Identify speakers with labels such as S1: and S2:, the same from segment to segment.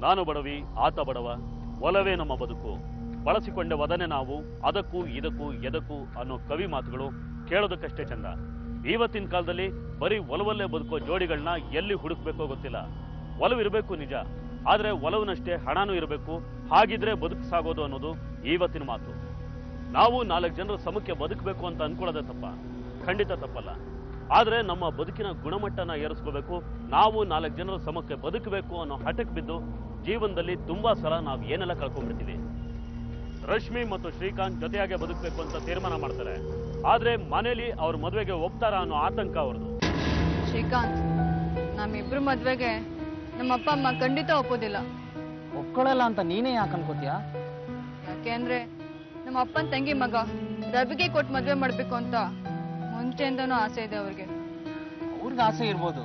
S1: ನಾನು ಬಡವಿ ಆತ ಬಡವ, ಒಲವೇ ನಮ್ಮ ಬದುಕು, ಬಳಸಿಕೊಂಡ ವದನೆ ನಾವು, ಅದಕ್ಕೂ ಇದಕ್ಕೂ ಎದಕ್ಕೂ ಅನ್ನೋ ಕವಿ ಮಾತುಗಳು ಕೇಳೋದಕ್ಕಷ್ಟೇ ಚಂದ. ಇವತ್ತಿನ ಕಾಲದಲ್ಲಿ ಬರೀ ಒಲವಲ್ಲೇ ಬದುಕೋ ಜೋಡಿಗಳನ್ನ ಎಲ್ಲಿ ಹುಡುಕ್ಬೇಕೋ ಗೊತ್ತಿಲ್ಲ. ಒಲವಿರಬೇಕು ನಿಜ, ಆದ್ರೆ ಒಲವಿನಷ್ಟೇ ಹಣನೂ ಇರಬೇಕು. ಹಾಗಿದ್ರೆ ಬದುಕು ಸಾಗೋದು ಅನ್ನೋದು ಇವತ್ತಿನ ಮಾತು. ನಾವು 4 ಜನರ ಸಮಕ್ಕೆ ಬದುಕಬೇಕು ಅಂತ ಅನ್ಕೊಳ್ಳೋದೇ ತಪ್ಪ? ಖಂಡಿತ ತಪ್ಪಲ್ಲ. ಆದ್ರೆ ನಮ್ಮ ಬದುಕಿನ ಗುಣಮಟ್ಟನ ಏರಿಸ್ಕೋಬೇಕು. ನಾವು 4 ಜನರ ಸಮಕ್ಕೆ ಬದುಕಬೇಕು ಅನ್ನೋ ಹಠಕ್ಕೆ ಬಿದ್ದು ಜೀವನದಲ್ಲಿ ತುಂಬಾ ಸಲ ನಾವು ಏನೆಲ್ಲ ಕಳ್ಕೊಂಡ್ಬಿಡ್ತೀವಿ. ರಶ್ಮಿ ಮತ್ತು ಶ್ರೀಕಾಂತ್ ಜೊತೆಯಾಗೆ ಬದುಕಬೇಕು ಅಂತ ತೀರ್ಮಾನ ಮಾಡ್ತಾರೆ. ಆದ್ರೆ ಮನೇಲಿ ಅವ್ರ ಮದುವೆಗೆ ಒಪ್ತಾರ ಅನ್ನೋ ಆತಂಕ ಅವ್ರದ್ದು.
S2: ಶ್ರೀಕಾಂತ್, ನಮ್ಮಿಬ್ರು ಮದ್ವೆಗೆ ನಮ್ಮ ಅಪ್ಪ ಅಮ್ಮ ಖಂಡಿತ ಒಪ್ಪೋದಿಲ್ಲ.
S3: ಒಪ್ಕೊಳ್ಳಲ್ಲ ಅಂತ ನೀನೇ ಯಾಕೆ ಅನ್ಕೋತೀಯ?
S2: ಯಾಕೆಂದ್ರೆ ನಮ್ಮ ಅಪ್ಪನ ತಂಗಿ ಮಗ ರವಿಗೆ ಕೊಟ್ಟು ಮದ್ವೆ ಮಾಡ್ಬೇಕು ಅಂತ ಮುಂಚೆಯಿಂದನೂ ಆಸೆ ಇದೆ ಅವ್ರಿಗೆ.
S3: ಅವ್ರಿಗೆ ಆಸೆ ಇರ್ಬೋದು,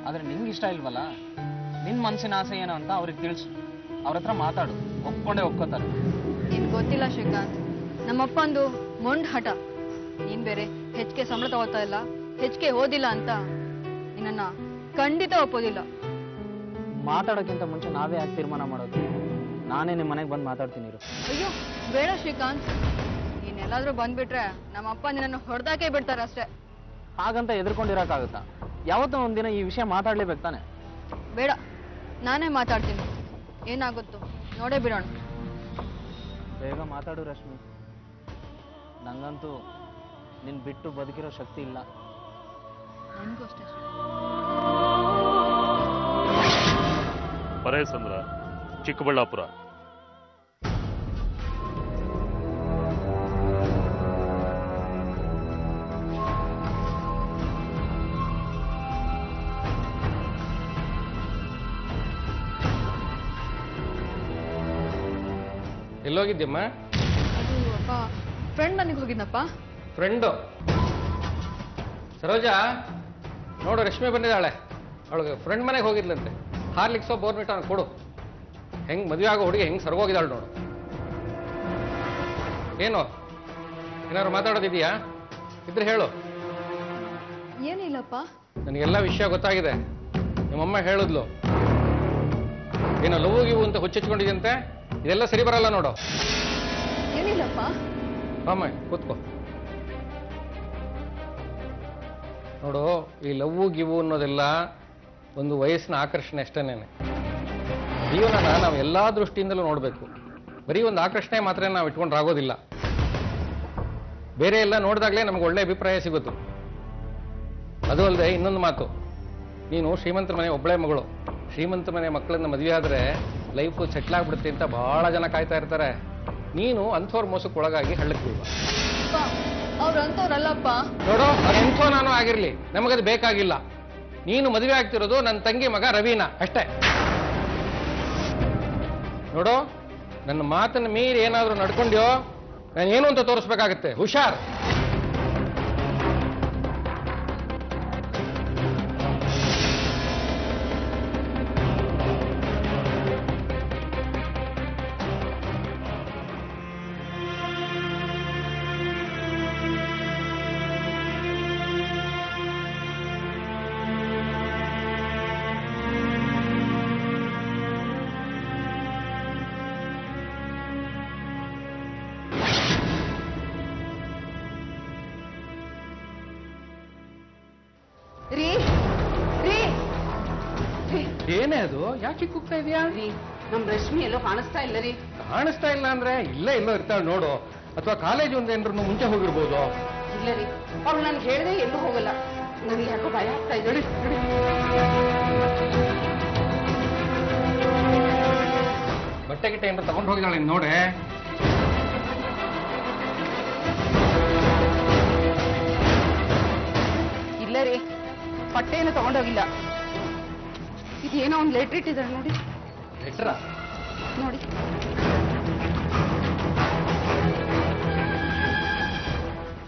S3: ಆದ್ರೆ ನಿಂಗೆ ಇಷ್ಟ ಇಲ್ವಲ್ಲ. ನಿನ್ ಮನ್ಸಿನ ಆಸೆ ಏನು ಅಂತ ಅವ್ರಿಗೆ ತಿಳಿಸು. ಅವ್ರ ಹತ್ರ ಮಾತಾಡು, ಒಪ್ಕೊಂಡೇ ಒಪ್ಕೋತಾರೆ.
S2: ನಿನ್ ಗೊತ್ತಿಲ್ಲ ಶ್ರೀಕಾಂತ್, ನಮ್ಮಪ್ಪಂದು ಮೊಂಡ್ ಹಠ. ನೀನ್ ಬೇರೆ ಹೆಚ್ಚಿಗೆ ಸಂಬಳ ತಗೋತಾ ಇಲ್ಲ, ಹೆಚ್ಚಿಗೆ ಓದಿಲ್ಲ ಅಂತ ನಿನ್ನ ಖಂಡಿತ ಒಪ್ಪೋದಿಲ್ಲ.
S3: ಮಾತಾಡೋಕ್ಕಿಂತ ಮುಂಚೆ ನಾವೇ ಯಾಕೆ ತೀರ್ಮಾನ ಮಾಡೋದು? ನಾನೇ ನಿಮ್ಮ ಮನೆಗೆ ಬಂದು ಮಾತಾಡ್ತೀನಿ.
S2: ಅಯ್ಯೋ ಬೇಡ ಶ್ರೀಕಾಂತ್, ನೀನೆಲ್ಲಾದ್ರೂ ಬಂದ್ಬಿಟ್ರೆ ನಮ್ಮಪ್ಪ ನಿನ್ನನ್ನು ಹೊಡೆದಾಕೆ ಬಿಡ್ತಾರೆ ಅಷ್ಟೇ.
S3: ಹಾಗಂತ ಎದುರ್ಕೊಂಡಿರಕ್ಕಾಗುತ್ತಾ? ಯಾವತ್ತೋ ಒಂದಿನ ಈ ವಿಷಯ ಮಾತಾಡ್ಲೇಬೇಕು ತಾನೆ?
S2: ಬೇಡ, ನಾನೇ ಮಾತಾಡ್ತೀನಿ. ಏನಾಗುತ್ತೋ ನೋಡೇ ಬಿಡೋಣ.
S3: ಬೇಗ ಮಾತಾಡು ರಶ್ಮಿ. ನಂಗಂತೂ ನಿನ್ ಬಿಟ್ಟು ಬದುಕಿರೋ ಶಕ್ತಿ ಇಲ್ಲ.
S2: ನನಗೂ ಅಷ್ಟೇ.
S1: ಪರೇಸಂದ್ರ, ಚಿಕ್ಕಬಳ್ಳಾಪುರ.
S4: ಎಲ್ಲೋಗಿದ್ಯಮ್ಮ?
S2: ಅದು ಅಪ್ಪ ಫ್ರೆಂಡ್ ಮನೆಗೆ ಹೋಗಿದ್ನಪ್ಪ.
S4: ಫ್ರೆಂಡು ಸರೋಜಾ, ನೋಡು ರಶ್ಮಿ ಬಂದಿದ್ದಾಳೆ. ಅವಳಿಗೆ ಫ್ರೆಂಡ್ ಮನೆಗೆ ಹೋಗಿದ್ಲಂತೆ. ಹಾರ್ಲಿಕ್ಸೋ ಬೋರ್ಮಿಟ ಕೊಡು. ಹೆಂಗೆ ಮದುವೆ ಆಗೋ ಹುಡುಗಿ ಹೆಂಗೆ ಸರ್ಗೋಗಿದ್ದಾಳೆ ನೋಡು. ಏನು ಏನಾದ್ರು ಮಾತಾಡೋದಿದೆಯಾ? ಇದ್ರೆ ಹೇಳು.
S2: ಏನಿಲ್ಲಪ್ಪ.
S4: ನನಗೆಲ್ಲ ವಿಷಯ ಗೊತ್ತಾಗಿದೆ. ನಿಮ್ಮಮ್ಮ ಹೇಳಿದ್ಲು, ಏನೋ ಲವ್ ಗಿವು ಅಂತ ಹುಚ್ಚಿಟ್ಕೊಂಡಿದ್ಯಂತೆ. ಇದೆಲ್ಲ ಸರಿ ಬರಲ್ಲ ನೋಡು.
S2: ಏನಿಲ್ಲಪ್ಪ.
S4: ಅಮ್ಮ ಕೂತ್ಕೋ. ನೋಡು, ಈ ಲವ್ವು ಗಿವು ಅನ್ನೋದೆಲ್ಲ ಒಂದು ವಯಸ್ಸಿನ ಆಕರ್ಷಣೆ ಅಷ್ಟೇನೆ. ಜೀವನನ ನಾವು ಎಲ್ಲ ದೃಷ್ಟಿಯಿಂದಲೂ ನೋಡಬೇಕು. ಬರೀ ಒಂದು ಆಕರ್ಷಣೆ ಮಾತ್ರ ನಾವು ಇಟ್ಕೊಂಡ್ರಾಗೋದಿಲ್ಲ. ಬೇರೆ ಎಲ್ಲ ನೋಡಿದಾಗಲೇ ನಮ್ಗೆ ಒಳ್ಳೆ ಅಭಿಪ್ರಾಯ ಸಿಗುತ್ತೆ. ಅದು ಅಲ್ಲದೆ ಇನ್ನೊಂದು ಮಾತು, ನೀನು ಶ್ರೀಮಂತರ ಮನೆ ಒಬ್ಬಳೇ ಮಗಳು. ಶ್ರೀಮಂತ ಮನೆ ಮಕ್ಕಳನ್ನ ಮದುವೆ ಆದರೆ ಲೈಫು ಸೆಟ್ಲ್ ಆಗ್ಬಿಡುತ್ತೆ ಅಂತ ಬಹಳ ಜನ ಕಾಯ್ತಾ ಇರ್ತಾರೆ. ನೀನು ಅಂಥವ್ರ ಮೋಸಕ್ಕೆ ಒಳಗಾಗಿ ಹಳ್ಳಕ್ಕೆ ಬೀಳುವ.
S2: ಅವ್ರು ಅಂಥವ್ರಲ್ಲಪ್ಪ.
S4: ನೋಡು, ಎಂಥೋ ನಾನು ಆಗಿರ್ಲಿ, ನಮಗದು ಬೇಕಾಗಿಲ್ಲ. ನೀನು ಮದುವೆ ಆಗ್ತಿರೋದು ನನ್ನ ತಂಗಿ ಮಗ ರವೀನ ಅಷ್ಟೇ. ನೋಡು, ನನ್ನ ಮಾತನ್ನು ಮೀರಿ ಏನಾದರೂ ನಡ್ಕೊಂಡ್ಯೋ ನಾನು ಏನು ಅಂತ ತೋರಿಸ್ಬೇಕಾಗತ್ತೆ. ಹುಷಾರ್. ಏನೇ ಅದು? ಯಾಕೆ ಕೂಗ್ತಾ ಇದೆಯಾ?
S5: ನಮ್ ರಶ್ಮಿ ಎಲ್ಲೋ ಕಾಣಿಸ್ತಾ ಇಲ್ಲ ರೀ.
S4: ಕಾಣಿಸ್ತಾ ಇಲ್ಲ ಅಂದ್ರೆ ಇಲ್ಲೇ ಎಲ್ಲೋ ಇರ್ತಾಳೆ ನೋಡು. ಅಥವಾ ಕಾಲೇಜ್ ಒಂದೇನ್ರು ಮುಂಚೆ ಹೋಗಿರ್ಬೋದು.
S5: ಇಲ್ಲ ರೀ, ಅವ್ಳು ನನ್ಗೆ ಹೇಳಿದ್ರೆ ಎಲ್ಲೂ ಹೋಗಲ್ಲ. ನನಗೆ ಯಾಕೋ ಭಯ ಆಗ್ತಾ ಇದೆ.
S4: ಬಟ್ಟೆ ಗಿಟ್ಟೆ ಏನಾರು ತಗೊಂಡು ಹೋಗಿದ್ದಾಳೆ ನೋಡೆ.
S5: ಇಲ್ಲ ರೀ, ಬಟ್ಟೆಯನ್ನು ತಗೊಂಡೋಗಿಲ್ಲ. ಇದೇನೋ ಒಂದು ಲೆಟ್ರ್ ಇಟ್ಟಿದ್ದಾರೆ ನೋಡಿ.
S4: ಲೆಟ್ರಾ?
S5: ನೋಡಿ.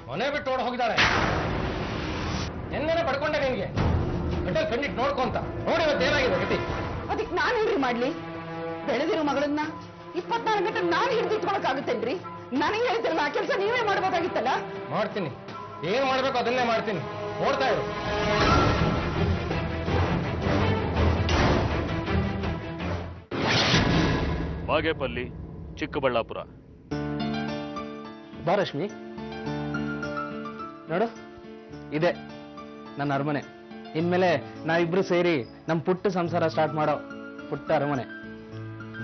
S4: ಮನೆ ಬಿಟ್ಟು ಓಡ್ ಹೋಗಿದ್ದಾಳೆ. ಎನ್ನೇನೆ ಪಡ್ಕೊಂಡೆ ನಿನ್ಗೆ. ಗಟ್ಟಲ್ ಕಣ್ಣಿಟ್ಟು ನೋಡ್ಕೊಂತ ನೋಡಿ ಇವತ್ತು ಏನಾಗಿದೆ ಗತಿ.
S5: ಅದಕ್ಕೆ ನಾನೇನ್ರಿ ಮಾಡ್ಲಿ? ಬೆಳೆದಿರೋ ಮಗಳನ್ನ 24 ಗಂಟೆ ನಾನು ಹಿಡಿದು ಇಟ್ಕೊಳಕ್ಕಾಗುತ್ತೇನ್ರಿ? ನನಗೆ ಹೇಳ್ತಿರಲ್ಲ, ಆ ಕೆಲಸ ನೀವೇ ಮಾಡ್ಬೋದಾಗಿತ್ತಲ್ಲ.
S4: ಮಾಡ್ತೀನಿ, ಏನ್ ಮಾಡ್ಬೇಕು ಅದನ್ನೇ ಮಾಡ್ತೀನಿ. ನೋಡ್ತಾ ಇರು.
S1: ಬಾಗೇಪಲ್ಲಿ, ಚಿಕ್ಕಬಳ್ಳಾಪುರ.
S3: ಬಾ ರಶ್ಮಿ, ನೋಡು ಇದೆ ನನ್ನ ಅರಮನೆ. ಇನ್ಮೇಲೆ ನಾವಿಬ್ರು ಸೇರಿ ನಮ್ಮ ಪುಟ್ಟ ಸಂಸಾರ ಸ್ಟಾರ್ಟ್ ಮಾಡೋ ಪುಟ್ಟ ಅರಮನೆ.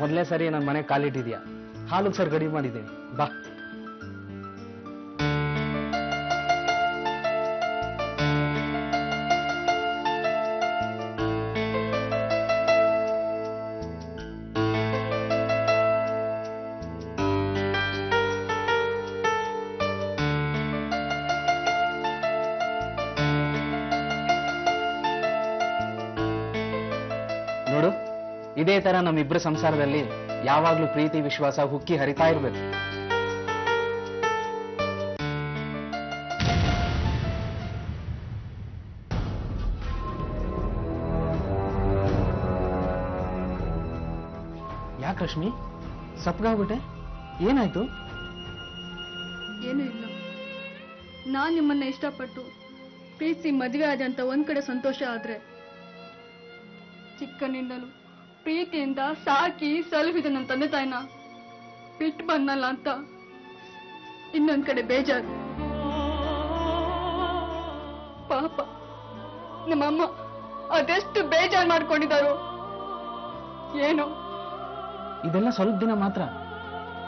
S3: ಮೊದಲನೇ ಸರಿ ನನ್ನ ಮನೆ ಕಾಲಿಟ್ಟಿದ್ಯಾ, ಹಾಲು ಸರ್ ಗಡಿ ಮಾಡಿದ್ದೀನಿ, ಬಾ. ನೋಡು, ಇದೇ ತರ ನಮ್ಮಿಬ್ಬರ ಸಂಸಾರದಲ್ಲಿ ಯಾವಾಗ್ಲೂ ಪ್ರೀತಿ ವಿಶ್ವಾಸ ಹುಕ್ಕಿ ಹರಿತಾ ಇರ್ಬೇಕು. ಯಾಕೆ ರಶ್ಮಿ ಸಪ್ಗಾಗ್ಬಿಟ್ಟೆ? ಏನಾಯ್ತು?
S2: ಏನೂ ಇಲ್ಲ. ನಾನ್ ನಿಮ್ಮನ್ನ ಇಷ್ಟಪಟ್ಟು ಪ್ರೀತಿ ಮದುವೆ ಆದ ಅಂತ ಒಂದ್ ಕಡೆ ಸಂತೋಷ ಆದ್ರೆ, ಚಿಕ್ಕನಿಂದಲೂ ಪ್ರೀತಿಯಿಂದ ಸಾಕಿ ಸಲುಹಿದ ನನ್ನ ತಂದೆ ತಾಯಿನ ಬಿಟ್ಟು ಬಂದಲ್ಲ ಅಂತ ಇನ್ನೊಂದ್ ಕಡೆ ಬೇಜಾರು. ಪಾಪ ನಿಮ್ಮಮ್ಮ ಅದೆಷ್ಟು ಬೇಜಾರು ಮಾಡ್ಕೊಂಡಿದ್ದಾರೋ ಏನೋ.
S3: ಇದೆಲ್ಲ ಸ್ವಲ್ಪ ದಿನ ಮಾತ್ರ.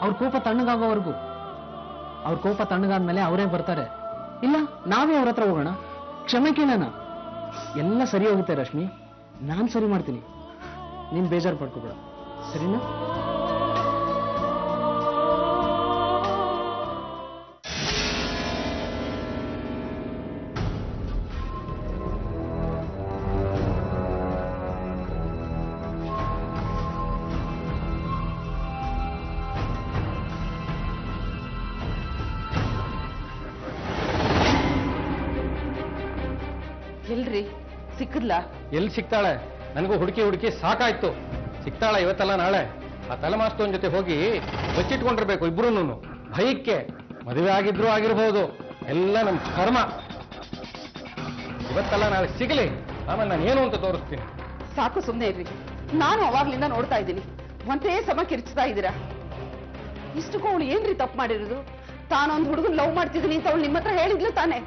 S3: ಅವ್ರ ಕೋಪ ತಣ್ಣಗಾಗೋವರೆಗೂ. ಅವ್ರ ಕೋಪ ತಣ್ಣಗಾದ್ಮೇಲೆ ಅವರೇ ಬರ್ತಾರೆ. ಇಲ್ಲ ನಾವೇ ಅವ್ರ ಹತ್ರ ಹೋಗೋಣ, ಕ್ಷಮೆ ಕೇಳೋಣ. ಎಲ್ಲ ಸರಿ ಹೋಗುತ್ತೆ ರಶ್ಮಿ, ನಾನ್ ಸರಿ ಮಾಡ್ತೀನಿ. ನೀನ್ ಬೇಜಾರು ಪಡ್ಕೋಬೇಡ, ಸರಿನಾ?
S5: ಎಲ್ರಿ ಸಿಕ್ಕದ್ಲ?
S4: ಎಲ್ಲಿ ಸಿಗ್ತಾಳೆ? ನನಗೂ ಹುಡುಕಿ ಹುಡುಕಿ ಸಾಕಾಯ್ತು. ಸಿಗ್ತಾಳ ಇವತ್ತಲ್ಲ ನಾಳೆ. ಆ ತಲೆಮಾಸ್ತವನ್ ಜೊತೆ ಹೋಗಿ ಬಚ್ಚಿಟ್ಕೊಂಡಿರ್ಬೇಕು ಇಬ್ರು. ಭಯಕ್ಕೆ ಮದುವೆ ಆಗಿದ್ರು ಆಗಿರ್ಬೋದು, ಎಲ್ಲ ನಮ್ಮ ಕರ್ಮ. ಇವತ್ತಲ್ಲ ನಾಳೆ ಸಿಗಲಿ, ಆಮೇಲೆ ನಾನು ಏನು ಅಂತ ತೋರಿಸ್ತೀನಿ.
S5: ಸಾಕು, ಸುಮ್ಮನೆ ಇರ್ರಿ. ನಾನು ಅವಾಗ್ಲಿಂದ ನೋಡ್ತಾ ಇದ್ದೀನಿ, ಒಂದೇ ಸಮ ಕಿರ್ಚ್ತಾ ಇದ್ದೀರಾ. ಇಷ್ಟಕ್ಕೂ ಅವಳು ಏನ್ರಿ ತಪ್ಪು ಮಾಡಿರೋದು? ತಾನೊಂದು ಹುಡುಗನ್ ಲವ್ ಮಾಡ್ತಿದ್ದೀನಿ ಅಂತ ಅವಳು ನಿಮ್ಮ ಹತ್ರ ಹೇಳಿದ್ಲು ತಾನೆ.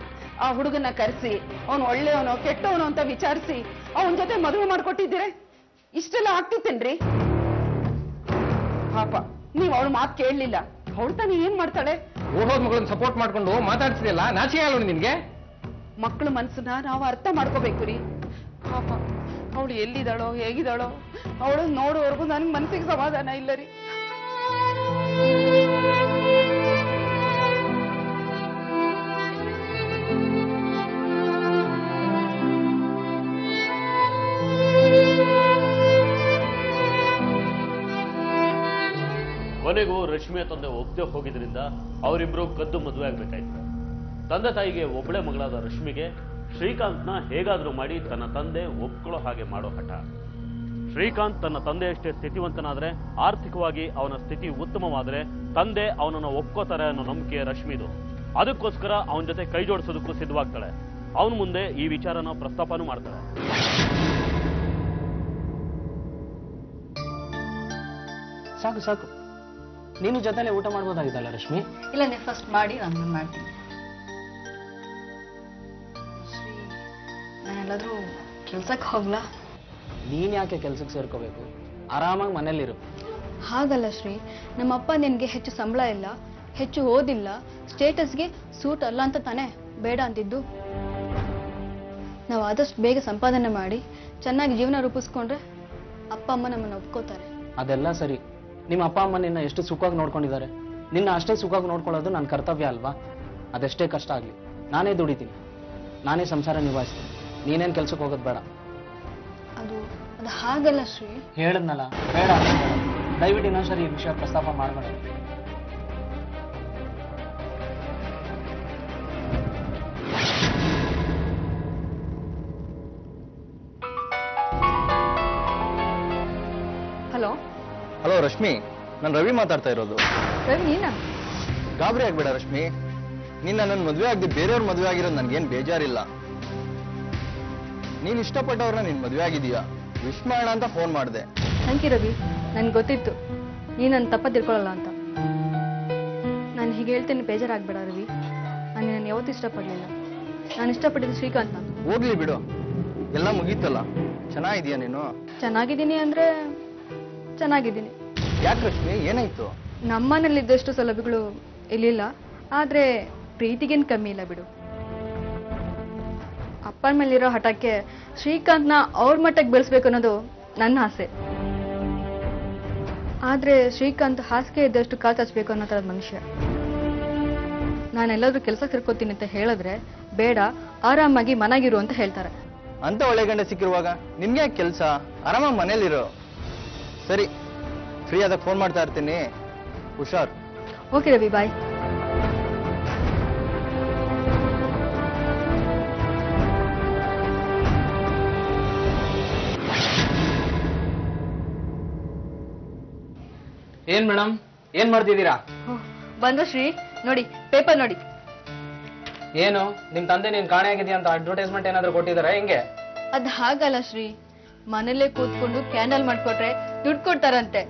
S5: ಆ ಹುಡುಗನ್ನ ಕರೆಸಿ ಅವನು ಒಳ್ಳೆಯವನೋ ಕೆಟ್ಟವನೋ ಅಂತ ವಿಚಾರಿಸಿ ಅವನ ಜೊತೆ ಮದುವೆ ಮಾಡ್ಕೊಟ್ಟಿದ್ದೀರ. ಇಷ್ಟೆಲ್ಲ ಆಗ್ತಿತ್ತೇನ್ರಿ? ಪಾಪ ನೀವ್ ಅವಳು ಮಾತು ಕೇಳಲಿಲ್ಲ. ಅವಳು ತಾನೇ ಏನ್ ಮಾಡ್ತಾಳೆ?
S4: ಓಡೋದ್ ಮಗಳನ್ನ ಸಪೋರ್ಟ್ ಮಾಡ್ಕೊಂಡು ಮಾತಾಡ್ತಿದೆಯಲ್ಲ, ನಾಚಿಕೆ ಆಗಲ್ಲ ನಿನ್ಗೆ?
S5: ಮಕ್ಕಳ ಮನ್ಸನ್ನ ನಾವು ಅರ್ಥ ಮಾಡ್ಕೋಬೇಕು ರೀ. ಪಾಪ ಅವಳು ಎಲ್ಲಿದ್ದಾಳೋ ಹೇಗಿದ್ದಾಳೋ ಅವಳು ನೋಡೋವರೆಗೂ ನನ್ ಮನ್ಸಿಗೆ ಸಮಾಧಾನ ಇಲ್ಲ ರೀ.
S1: ಕೊನೆಗೂ ರಶ್ಮಿಯ ತಂದೆ ಒಪ್ಪದೆ ಹೋಗಿದ್ರಿಂದ ಅವರಿಬ್ರು ಕದ್ದು ಮದುವೆ ಆಗ್ಬೇಕಾಯ್ತು. ತಂದೆ ತಾಯಿಗೆ ಒಬ್ಬಳೆ ಮಗಳಾದ ರಶ್ಮಿಗೆ ಶ್ರೀಕಾಂತ್ನ ಹೇಗಾದ್ರೂ ಮಾಡಿ ತನ್ನ ತಂದೆ ಒಪ್ಕೊಳ್ಳೋ ಹಾಗೆ ಮಾಡೋ ಹಠ. ಶ್ರೀಕಾಂತ್ ತನ್ನ ತಂದೆಯಷ್ಟೇ ಸ್ಥಿತಿವಂತನಾದ್ರೆ, ಆರ್ಥಿಕವಾಗಿ ಅವನ ಸ್ಥಿತಿ ಉತ್ತಮವಾದ್ರೆ ತಂದೆ ಅವನನ್ನು ಒಪ್ಕೋತಾರೆ ಅನ್ನೋ ನಂಬಿಕೆ ರಶ್ಮಿದು. ಅದಕ್ಕೋಸ್ಕರ ಅವನ ಜೊತೆ ಕೈ ಜೋಡಿಸೋದಕ್ಕೂ ಸಿದ್ಧವಾಗ್ತಾಳೆ. ಅವನ ಮುಂದೆ ಈ ವಿಚಾರನ ಪ್ರಸ್ತಾಪನೂ ಮಾಡ್ತಾಳೆ.
S3: ಸಾಕು ಸಾಕು, ನೀನು ಜೊತೆಲೆ ಊಟ ಮಾಡ್ಬೋದಾಗಿದ್ದಲ್ಲ ರಶ್ಮಿ?
S2: ಇಲ್ಲ, ನೀವು ಫಸ್ಟ್ ಮಾಡಿ, ನಾನು ಮಾಡ್ತೀನಿ. ಶ್ರೀ, ನಾನೆಲ್ಲಾದ್ರೂ ಕೆಲ್ಸಕ್ಕೆ ಹೋಗ್ಲಾ?
S3: ನೀನ್ ಯಾಕೆ ಕೆಲ್ಸಕ್ಕೆ ಸೇರ್ಕೋಬೇಕು? ಆರಾಮಾಗಿ ಮನೇಲಿರು.
S2: ಹಾಗಲ್ಲ ಶ್ರೀ, ನಮ್ಮಪ್ಪ ನಿನ್ಗೆ ಹೆಚ್ಚು ಸಂಬಳ ಇಲ್ಲ, ಹೆಚ್ಚು ಓದಿಲ್ಲ, ಸ್ಟೇಟಸ್ಗೆ ಸೂಟ್ ಅಲ್ಲ ಅಂತ ತಾನೇ ಬೇಡ ಅಂತಿದ್ದು. ನಾವು ಆದಷ್ಟು ಬೇಗ ಸಂಪಾದನೆ ಮಾಡಿ ಚೆನ್ನಾಗಿ ಜೀವನ ರೂಪಿಸ್ಕೊಂಡ್ರೆ ಅಪ್ಪ ಅಮ್ಮ ನಮ್ಮನ್ನು ಒಪ್ಕೋತಾರೆ.
S3: ಅದೆಲ್ಲ ಸರಿ. ನಿಮ್ಮ ಅಪ್ಪ ಅಮ್ಮ ನಿನ್ನ ಎಷ್ಟು ಸುಖವಾಗಿ ನೋಡ್ಕೊಂಡಿದ್ದಾರೆ. ನಿನ್ನ ಅಷ್ಟೇ ಸುಖವಾಗಿ ನೋಡ್ಕೊಳ್ಳೋದು ನನ್ನ ಕರ್ತವ್ಯ ಅಲ್ವಾ? ಅದೆಷ್ಟೇ ಕಷ್ಟ ಆಗಲಿ ನಾನೇ ದುಡಿತೀನಿ, ನಾನೇ ಸಂಸಾರ ನಿಭಾಯಿಸ್ತೀನಿ. ನೀನೇನು ಕೆಲ್ಸಕ್ಕೆ ಹೋಗೋದು ಬೇಡ.
S2: ಅದು ಹಾಗಲ್ಲ ಶ್ರೀ.
S3: ಹೇಳದ್ನಲ್ಲ, ಬೇಡ ಅಂದ್ರೆ ಬೇಡ. ದಯವಿಟ್ಟು ಇನ್ನೊಂದ್ಸರಿ ಈ ವಿಷಯ ಪ್ರಸ್ತಾಪ ಮಾಡಬೇಡ.
S2: ಹಲೋ
S6: ಹಲೋ ರಶ್ಮಿ, ನಾನು ರವಿ ಮಾತಾಡ್ತಾ ಇರೋದು.
S2: ರವಿ ನೀನಾ?
S6: ಗಾಬರಿ ಆಗ್ಬೇಡ ರಶ್ಮಿ, ನೀನ್ ನನ್ನ ಮದುವೆ ಆಗದೆ ಬೇರೆಯವ್ರ ಮದುವೆ ಆಗಿರೋದು ನನ್ಗೇನ್ ಬೇಜಾರಿಲ್ಲ. ನೀನ್ ಇಷ್ಟಪಟ್ಟವ್ರನ್ನ ನೀನ್ ಮದುವೆ ಆಗಿದೀಯಾ, ವಿಶ್ ಮಾಡೋಣ ಅಂತ ಫೋನ್ ಮಾಡಿದೆ.
S2: ಥ್ಯಾಂಕ್ ಯು ರವಿ, ನನ್ಗೆ ಗೊತ್ತಿತ್ತು ನೀನು ನನ್ನ ತಪ್ಪ ತಿಳ್ಕೊಳ್ಳಲ್ಲ ಅಂತ. ನಾನು ಹೀಗೆ ಹೇಳ್ತೇನೆ, ಬೇಜಾರಾಗ್ಬೇಡ ರವಿ. ನಾನು ನಿನ್ನ ಯಾವತ್ತೂ ಇಷ್ಟಪಡಲಿಲ್ಲ. ನಾನು ಇಷ್ಟಪಟ್ಟಿದ್ದು ಶ್ರೀಕಾಂತ್ನ.
S6: ಹೋಗ್ಲಿ ಬಿಡು, ಎಲ್ಲ ಮುಗೀತಲ್ಲ. ಚೆನ್ನಾಗಿದೀಯ ನೀನು?
S2: ಚೆನ್ನಾಗಿದ್ದೀನಿ ಅಂದ್ರೆ ಚೆನ್ನಾಗಿದ್ದೀನಿ.
S6: ಯಾಕೆ ರಶ್ಮಿ, ಏನಾಯ್ತು?
S2: ನಮ್ಮನೇಲಿದ್ದಷ್ಟು ಸೌಲಭ್ಯಗಳು ಇಲ್ಲಿಲ್ಲ, ಆದ್ರೆ ಪ್ರೀತಿಗೇನು ಕಮ್ಮಿ ಇಲ್ಲ ಬಿಡು. ಅಪ್ಪನ ಮೇಲಿರೋ ಹಠಕ್ಕೆ ಶ್ರೀಕಾಂತ್ನ ಅವ್ರ ಮಟ್ಟಕ್ಕೆ ಬೆಳೆಸ್ಬೇಕು ಅನ್ನೋದು ನನ್ನ ಆಸೆ. ಆದ್ರೆ ಶ್ರೀಕಾಂತ್ ಹಾಸಿಗೆ ಇದ್ದಷ್ಟು ಕಾಲು ಚಾಚಬೇಕು ಅನ್ನೋ ಥರದ ಮನುಷ್ಯ. ನಾನೆಲ್ಲಾದ್ರೂ ಕೆಲಸ ಸೇರ್ಕೋತೀನಿ ಅಂತ ಹೇಳಿದ್ರೆ ಬೇಡ, ಆರಾಮಾಗಿ ಮನೆಗಿರು ಅಂತ ಹೇಳ್ತಾರೆ.
S6: ಅಂತ ಒಳ್ಳೆ ಗಂಡ ಸಿಕ್ಕಿರುವಾಗ ನಿಮ್ಗೆ ಯಾಕೆ ಕೆಲಸ? ಆರಾಮಾಗಿ ಮನೇಲಿರೋ. ಸರಿ, ಫ್ರೀ ಆದಾಗ ಫೋನ್ ಮಾಡ್ತಾ ಇರ್ತೀನಿ, ಹುಷಾರ್.
S2: ಓಕೆ ರವಿ, ಬಾಯ್.
S3: ಏನ್ ಮೇಡಮ್, ಏನ್ ಮಾಡ್ತಿದ್ದೀರಾ?
S2: ಬಂದ್ರ ಶ್ರೀ, ನೋಡಿ ಪೇಪರ್ ನೋಡಿ.
S3: ಏನು ನಿಮ್ ತಂದೆ ನೀನ್ ಕಾಣೆಯಾಗಿದ್ಯಾ ಅಂತ ಅಡ್ವರ್ಟೈಸ್ಮೆಂಟ್ ಏನಾದ್ರು ಕೊಟ್ಟಿದಾರ ಹೆಂಗೆ?
S2: ಅದ್ ಹಾಗಲ್ಲ ಶ್ರೀ, ಮನೇಲೆ ಕೂತ್ಕೊಂಡು ಕ್ಯಾಂಡಲ್ ಮಾಡ್ಕೊಟ್ರೆ ದುಡ್ಡು ಕೊಡ್ತಾರಂತೆ.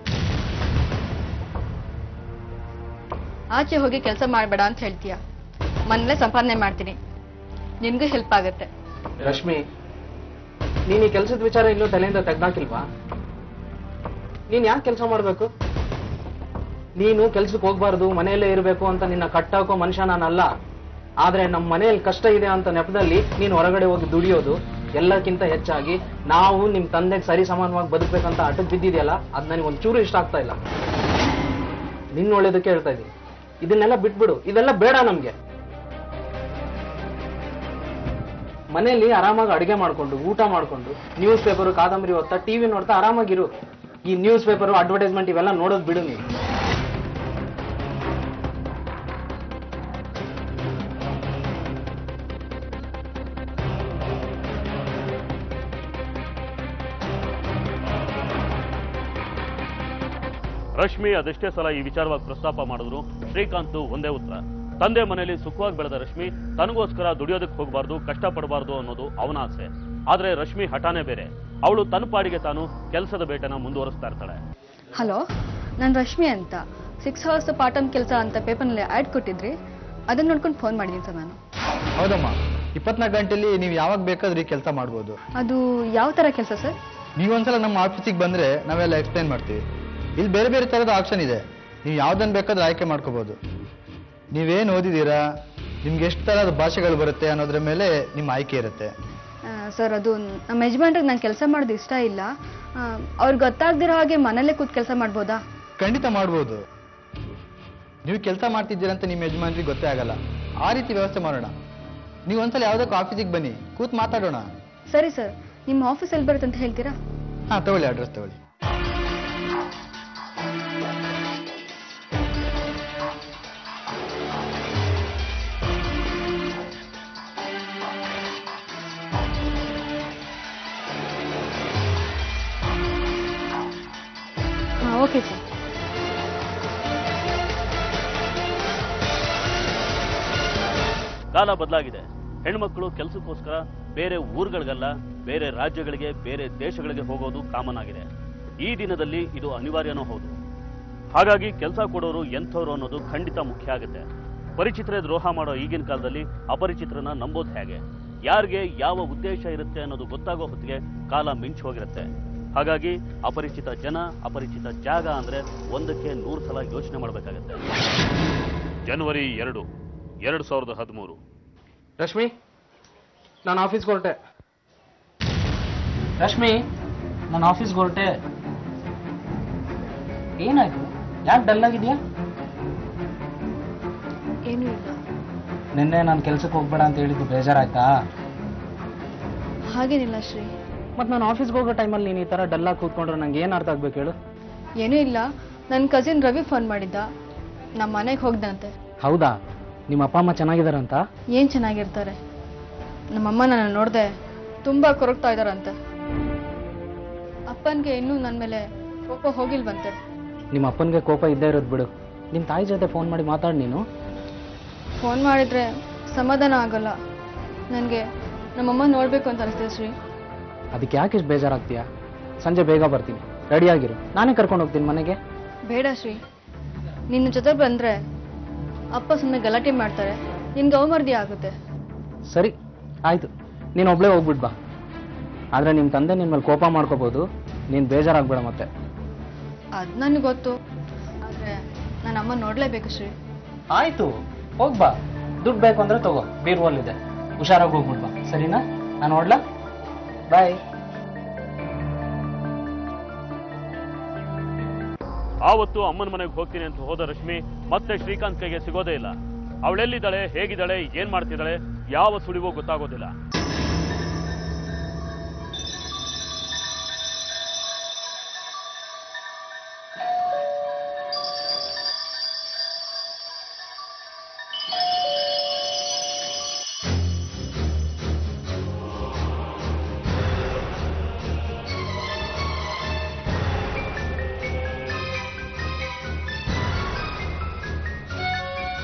S2: ಆಚೆ ಹೋಗಿ ಕೆಲಸ ಮಾಡ್ಬೇಡ ಅಂತ ಹೇಳ್ತೀಯ, ಮನೇಲೆ ಸಂಪಾದನೆ ಮಾಡ್ತೀನಿ, ನಿನ್ಗೂ ಹೆಲ್ಪ್ ಆಗತ್ತೆ.
S3: ರಶ್ಮಿ, ನೀನ್ ಈ ಕೆಲ್ಸದ ವಿಚಾರ ಇಲ್ಲೂ ತಲೆಯಿಂದ ತೆಗ್ದಾಕಿಲ್ವಾ? ನೀನ್ ಯಾಕೆ ಕೆಲಸ ಮಾಡ್ಬೇಕು? ನೀನು ಕೆಲ್ಸಕ್ಕೆ ಹೋಗ್ಬಾರ್ದು, ಮನೆಯಲ್ಲೇ ಇರಬೇಕು ಅಂತ ನಿನ್ನ ಕಟ್ಟಾಕೋ ಮನುಷ್ಯ ನಾನಲ್ಲ. ಆದ್ರೆ ನಮ್ಮ ಮನೆಯಲ್ಲಿ ಕಷ್ಟ ಇದೆ ಅಂತ ನೆಪದಲ್ಲಿ ನೀನು ಹೊರಗಡೆ ಹೋಗಿ ದುಡಿಯೋದು, ಎಲ್ಲಕ್ಕಿಂತ ಹೆಚ್ಚಾಗಿ ನಾವು ನಿಮ್ ತಂದೆಗೆ ಸರಿ ಸಮಾನವಾಗಿ ಬದುಕ್ಬೇಕಂತ ಅಟಕ್ ಬಿದ್ದಿದೆಯಲ್ಲ, ಅದ್ ನನಗೆ ಒಂಚೂರು ಇಷ್ಟ ಆಗ್ತಾ ಇಲ್ಲ. ನಿನ್ನ ಒಳ್ಳೇದಕ್ಕೆ ಹೇಳ್ತಾ ಇದ್ದೀನಿ, ಇದನ್ನೆಲ್ಲ ಬಿಟ್ಬಿಡು, ಇದೆಲ್ಲ ಬೇಡ ನಮ್ಗೆ. ಮನೆಯಲ್ಲಿ ಆರಾಮಾಗಿ ಅಡಿಗೆ ಮಾಡ್ಕೊಂಡು, ಊಟ ಮಾಡ್ಕೊಂಡು, ನ್ಯೂಸ್ ಪೇಪರ್ ಕಾದಂಬರಿ ಓದ್ತಾ, ಟಿವಿ ನೋಡ್ತಾ ಆರಾಮಾಗಿರು. ಈ ನ್ಯೂಸ್ ಪೇಪರ್ ಅಡ್ವರ್ಟೈಸ್ಮೆಂಟ್ ಇವೆಲ್ಲ ನೋಡೋದು ಬಿಡು ನೀವು.
S1: ರಶ್ಮಿ ಅದೆಷ್ಟೇ ಸಲ ಈ ವಿಚಾರವಾಗಿ ಪ್ರಸ್ತಾಪ ಮಾಡಿದ್ರು ಶ್ರೀಕಾಂತ್ ಒಂದೇ ಉತ್ತರ. ತಂದೆ ಮನೆಯಲ್ಲಿ ಸುಖವಾಗಿ ಬೆಳೆದ ರಶ್ಮಿ ತನಗೋಸ್ಕರ ದುಡಿಯೋದಕ್ಕೆ ಹೋಗಬಾರ್ದು, ಕಷ್ಟಪಡಬಾರ್ದು ಅನ್ನೋದು ಅವನ ಆಸೆ. ಆದ್ರೆ ರಶ್ಮಿ ಹಠಾನೇ ಬೇರೆ. ಅವಳು ತನ್ನ ಪಾಡಿಗೆ ತಾನು ಕೆಲಸದ ಬೇಟೆನ ಮುಂದುವರಿಸ್ತಾ ಇರ್ತಾಳೆ.
S2: ಹಲೋ, ನಾನು ರಶ್ಮಿ ಅಂತ 6 hours ಪಾರ್ಟ್ ಟೈಮ್ ಕೆಲಸ ಅಂತ ಪೇಪರ್ನಲ್ಲಿ ಆ್ಯಡ್ ಕೊಟ್ಟಿದ್ರಿ, ಅದನ್ನ ನೋಡ್ಕೊಂಡು ಫೋನ್ ಮಾಡಿದ್ದೀನಿ ಸರ್ ನಾನು.
S6: ಹೌದಮ್ಮ, 24 ಗಂಟೆಲಿ ನೀವು ಯಾವಾಗ ಬೇಕಾದ್ರೂ ಕೆಲಸ ಮಾಡ್ಬೋದು.
S2: ಅದು ಯಾವ ಥರ ಕೆಲಸ ಸರ್?
S6: ನೀವೊಂದ್ಸಲ ನಮ್ಮ ಆಫೀಸಿಗೆ ಬಂದ್ರೆ ನಾವೆಲ್ಲ ಎಕ್ಸ್ಪ್ಲೈನ್ ಮಾಡ್ತೀವಿ. ಇಲ್ಲಿ ಬೇರೆ ಬೇರೆ ಥರದ ಆಪ್ಷನ್ ಇದೆ, ನೀವು ಯಾವ್ದನ್ನ ಬೇಕಾದ್ರೂ ಆಯ್ಕೆ ಮಾಡ್ಕೋಬಹುದು. ನೀವೇನು ಓದಿದ್ದೀರಾ, ನಿಮ್ಗೆ ಎಷ್ಟು ಥರದ ಭಾಷೆಗಳು ಬರುತ್ತೆ ಅನ್ನೋದ್ರ ಮೇಲೆ ನಿಮ್ಮ ಆಯ್ಕೆ ಇರುತ್ತೆ.
S2: ಸರ್, ಅದು ನಮ್ಮ ಯಜಮಾನ್ರಿಗೆ ನಾನು ಕೆಲಸ ಮಾಡೋದು ಇಷ್ಟ ಇಲ್ಲ. ಅವ್ರಿಗೆ ಗೊತ್ತಾಗ್ದಿರೋ ಹಾಗೆ ಮನೇಲೆ ಕೂತ್ ಕೆಲಸ ಮಾಡ್ಬೋದಾ?
S6: ಖಂಡಿತ ಮಾಡ್ಬೋದು. ನೀವು ಕೆಲಸ ಮಾಡ್ತಿದ್ದೀರಂತ ನಿಮ್ಮ ಯಜಮಾನ್ರಿಗೆ ಗೊತ್ತೇ ಆಗಲ್ಲ. ಆ ರೀತಿ ವ್ಯವಸ್ಥೆ ಮಾಡೋಣ. ನೀವು ಒಂದ್ಸಲ ಯಾವುದಕ್ಕೂ ಆಫೀಸಿಗೆ ಬನ್ನಿ, ಕೂತ್ ಮಾತಾಡೋಣ.
S2: ಸರಿ ಸರ್, ನಿಮ್ಮ ಆಫೀಸ್ ಎಲ್ಲಿ ಬರುತ್ತೆ ಅಂತ ಹೇಳ್ತೀರಾ?
S6: ಹಾಂ, ತಗೊಳ್ಳಿ, ಅಡ್ರೆಸ್ ತಗೊಳ್ಳಿ.
S2: ಹಾಂ, ಓಕೆ ಸರ್.
S1: ಕಾಲ ಬದಲಾಗಿದೆ. ಹೆಣ್ಮಕ್ಳು ಕೆಲಸಕ್ಕೋಸ್ಕರ ಬೇರೆ ಊರುಗಳಿಗಲ್ಲ, ಬೇರೆ ರಾಜ್ಯಗಳಿಗೆ, ಬೇರೆ ದೇಶಗಳಿಗೆ ಹೋಗೋದು ಕಾಮನ್ ಆಗಿದೆ. ಈ ದಿನದಲ್ಲಿ ಇದು ಅನಿವಾರ್ಯನೂ ಹೌದು. ಹಾಗಾಗಿ ಕೆಲಸ ಕೊಡೋರು ಎಂಥವ್ರು ಅನ್ನೋದು ಖಂಡಿತ ಮುಖ್ಯ ಆಗುತ್ತೆ. ಪರಿಚಿತರೇ ದ್ರೋಹ ಮಾಡೋ ಈಗಿನ ಕಾಲದಲ್ಲಿ ಅಪರಿಚಿತರನ್ನ ನಂಬೋದು ಹೇಗೆ? ಯಾರಿಗೆ ಯಾವ ಉದ್ದೇಶ ಇರುತ್ತೆ ಅನ್ನೋದು ಗೊತ್ತಾಗೋ ಹೊತ್ತಿಗೆ ಕಾಲ ಮಿಂಚು ಹೋಗಿರುತ್ತೆ. ಹಾಗಾಗಿ ಅಪರಿಚಿತ ಜನ, ಅಪರಿಚಿತ ಜಾಗ ಅಂದ್ರೆ ಒಂದಕ್ಕೆ 100 ಸಲ ಯೋಚನೆ ಮಾಡಬೇಕಾಗತ್ತೆ. ಜನವರಿ 2, 2013.
S3: ರಶ್ಮಿ, ನಾನು ಆಫೀಸ್ಗೆ ಹೊರಟೆ. ರಶ್ಮಿ, ನಾನು ಆಫೀಸ್ಗೆ ಹೊರಟೆ. ಏನಾಯ್ತು? ಯಾಕೆ ಡಲ್ ಆಗಿದ್ಯಾ?
S2: ಏನೂ ಇಲ್ಲ.
S3: ನಿನ್ನೆ ನಾನು ಕೆಲ್ಸಕ್ಕೆ ಹೋಗ್ಬೇಡ ಅಂತ ಹೇಳಿದ್ದು ಬೇಜಾರಾಯ್ತಾ?
S2: ಹಾಗೇನಿಲ್ಲ ಶ್ರೀ.
S3: ಮತ್ತು ನಾನು ಆಫೀಸ್ಗೆ ಹೋಗೋ ಟೈಮಲ್ಲಿ ನೀನು ಈ ಥರ ಡಲ್ಲಾಗಿ ಕೂತ್ಕೊಂಡ್ರೆ ನಂಗೆ ಏನು ಅರ್ಥ ಆಗ್ಬೇಕು ಹೇಳು?
S2: ಏನೂ ಇಲ್ಲ, ನನ್ನ ಕಸಿನ್ ರವಿ ಫೋನ್ ಮಾಡಿದ್ದ, ನಮ್ಮ ಮನೆಗೆ ಹೋಗ್ದಂತೆ.
S3: ಹೌದಾ? ನಿಮ್ಮ ಅಪ್ಪ ಅಮ್ಮ ಚೆನ್ನಾಗಿದ್ದಾರಂತ?
S2: ಏನು ಚೆನ್ನಾಗಿರ್ತಾರೆ. ನಮ್ಮಮ್ಮ ನನ್ನ ನೋಡಿದೆ ತುಂಬ ಕೊರಗ್ತಾ ಇದ್ದಾರಂತೆ. ಅಪ್ಪನಿಗೆ ಇನ್ನೂ ನನ್ನ ಮೇಲೆ ಕೋಪ ಹೋಗಿಲ್ವಂತೆ.
S3: ನಿಮ್ಮ ಅಪ್ಪನಿಗೆ ಕೋಪ ಇದ್ದೇ ಇರೋದು ಬಿಡು. ನಿಮ್ಮ ತಾಯಿ ಜೊತೆ ಫೋನ್ ಮಾಡಿ ಮಾತಾಡಿ. ನೀನು
S2: ಫೋನ್ ಮಾಡಿದ್ರೆ ಸಮಾಧಾನ ಆಗಲ್ಲ. ನನಗೆ ನಮ್ಮಮ್ಮ ನೋಡಬೇಕು ಅಂತ ಅನಿಸ್ತಿದೆ ಶ್ರೀ.
S3: ಅದಕ್ಕೆ ಯಾಕೆ ಇಷ್ಟು ಬೇಜಾರಾಗ್ತೀಯಾ? ಸಂಜೆ ಬೇಗ ಬರ್ತೀನಿ, ರೆಡಿಯಾಗಿರು, ನಾನೇ ಕರ್ಕೊಂಡು ಹೋಗ್ತೀನಿ ಮನೆಗೆ.
S2: ಬೇಡ ಶ್ರೀ, ನಿನ್ನ ಜೊತೆ ಬಂದ್ರೆ ಅಪ್ಪ ಸುಮ್ಮನೆ ಗಲಾಟೆ ಮಾಡ್ತಾರೆ, ನಿನ್ಗೆ ಅವಮರ್ದಿ ಆಗುತ್ತೆ.
S3: ಸರಿ ಆಯ್ತು, ನೀನು ಒಬ್ಳೇ ಹೋಗ್ಬಿಟ್ ಬಾ. ಆದ್ರೆ ನಿಮ್ಮ ತಂದೆ ನಿನ್ನ ಮೇಲೆ ಕೋಪ ಮಾಡ್ಕೋಬಹುದು, ನೀನು ಬೇಜಾರಾಗ್ಬೇಡ ಮತ್ತೆ.
S2: ಅದ್ ನನಗೆ ಗೊತ್ತು, ಆದ್ರೆ ನನ್ನ ಅಮ್ಮ ನೋಡ್ಲೇಬೇಕು ಶ್ರೀ.
S3: ಆಯ್ತು ಹೋಗ್ಬಾ, ದುಡ್ಡು ಬೇಕು ಅಂದ್ರೆ ತಗೋ, ಬೀರ್ವಲ್ಲಿದೆ, ಹುಷಾರಾಗಿ ಹೋಗ್ಬಿಡ್ಬಾ. ಸರಿನಾ? ನಾನು ನೋಡ್ಲಾ? ಬಾಯ್.
S1: ಆವತ್ತು ಅಮ್ಮನ ಮನೆಗೆ ಹೋಗ್ತೀನಿ ಅಂತ ಹೋದ ರಶ್ಮಿ ಮತ್ತೆ ಶ್ರೀಕಾಂತ್ ಕೈಗೆ ಸಿಗೋದೇ ಇಲ್ಲ. ಅವಳೆಲ್ಲಿದ್ದಾಳೆ, ಹೇಗಿದ್ದಾಳೆ, ಏನ್ ಮಾಡ್ತಿದ್ದಾಳೆ, ಯಾವ ಸುಳಿವೋ ಗೊತ್ತಾಗೋದಿಲ್ಲ.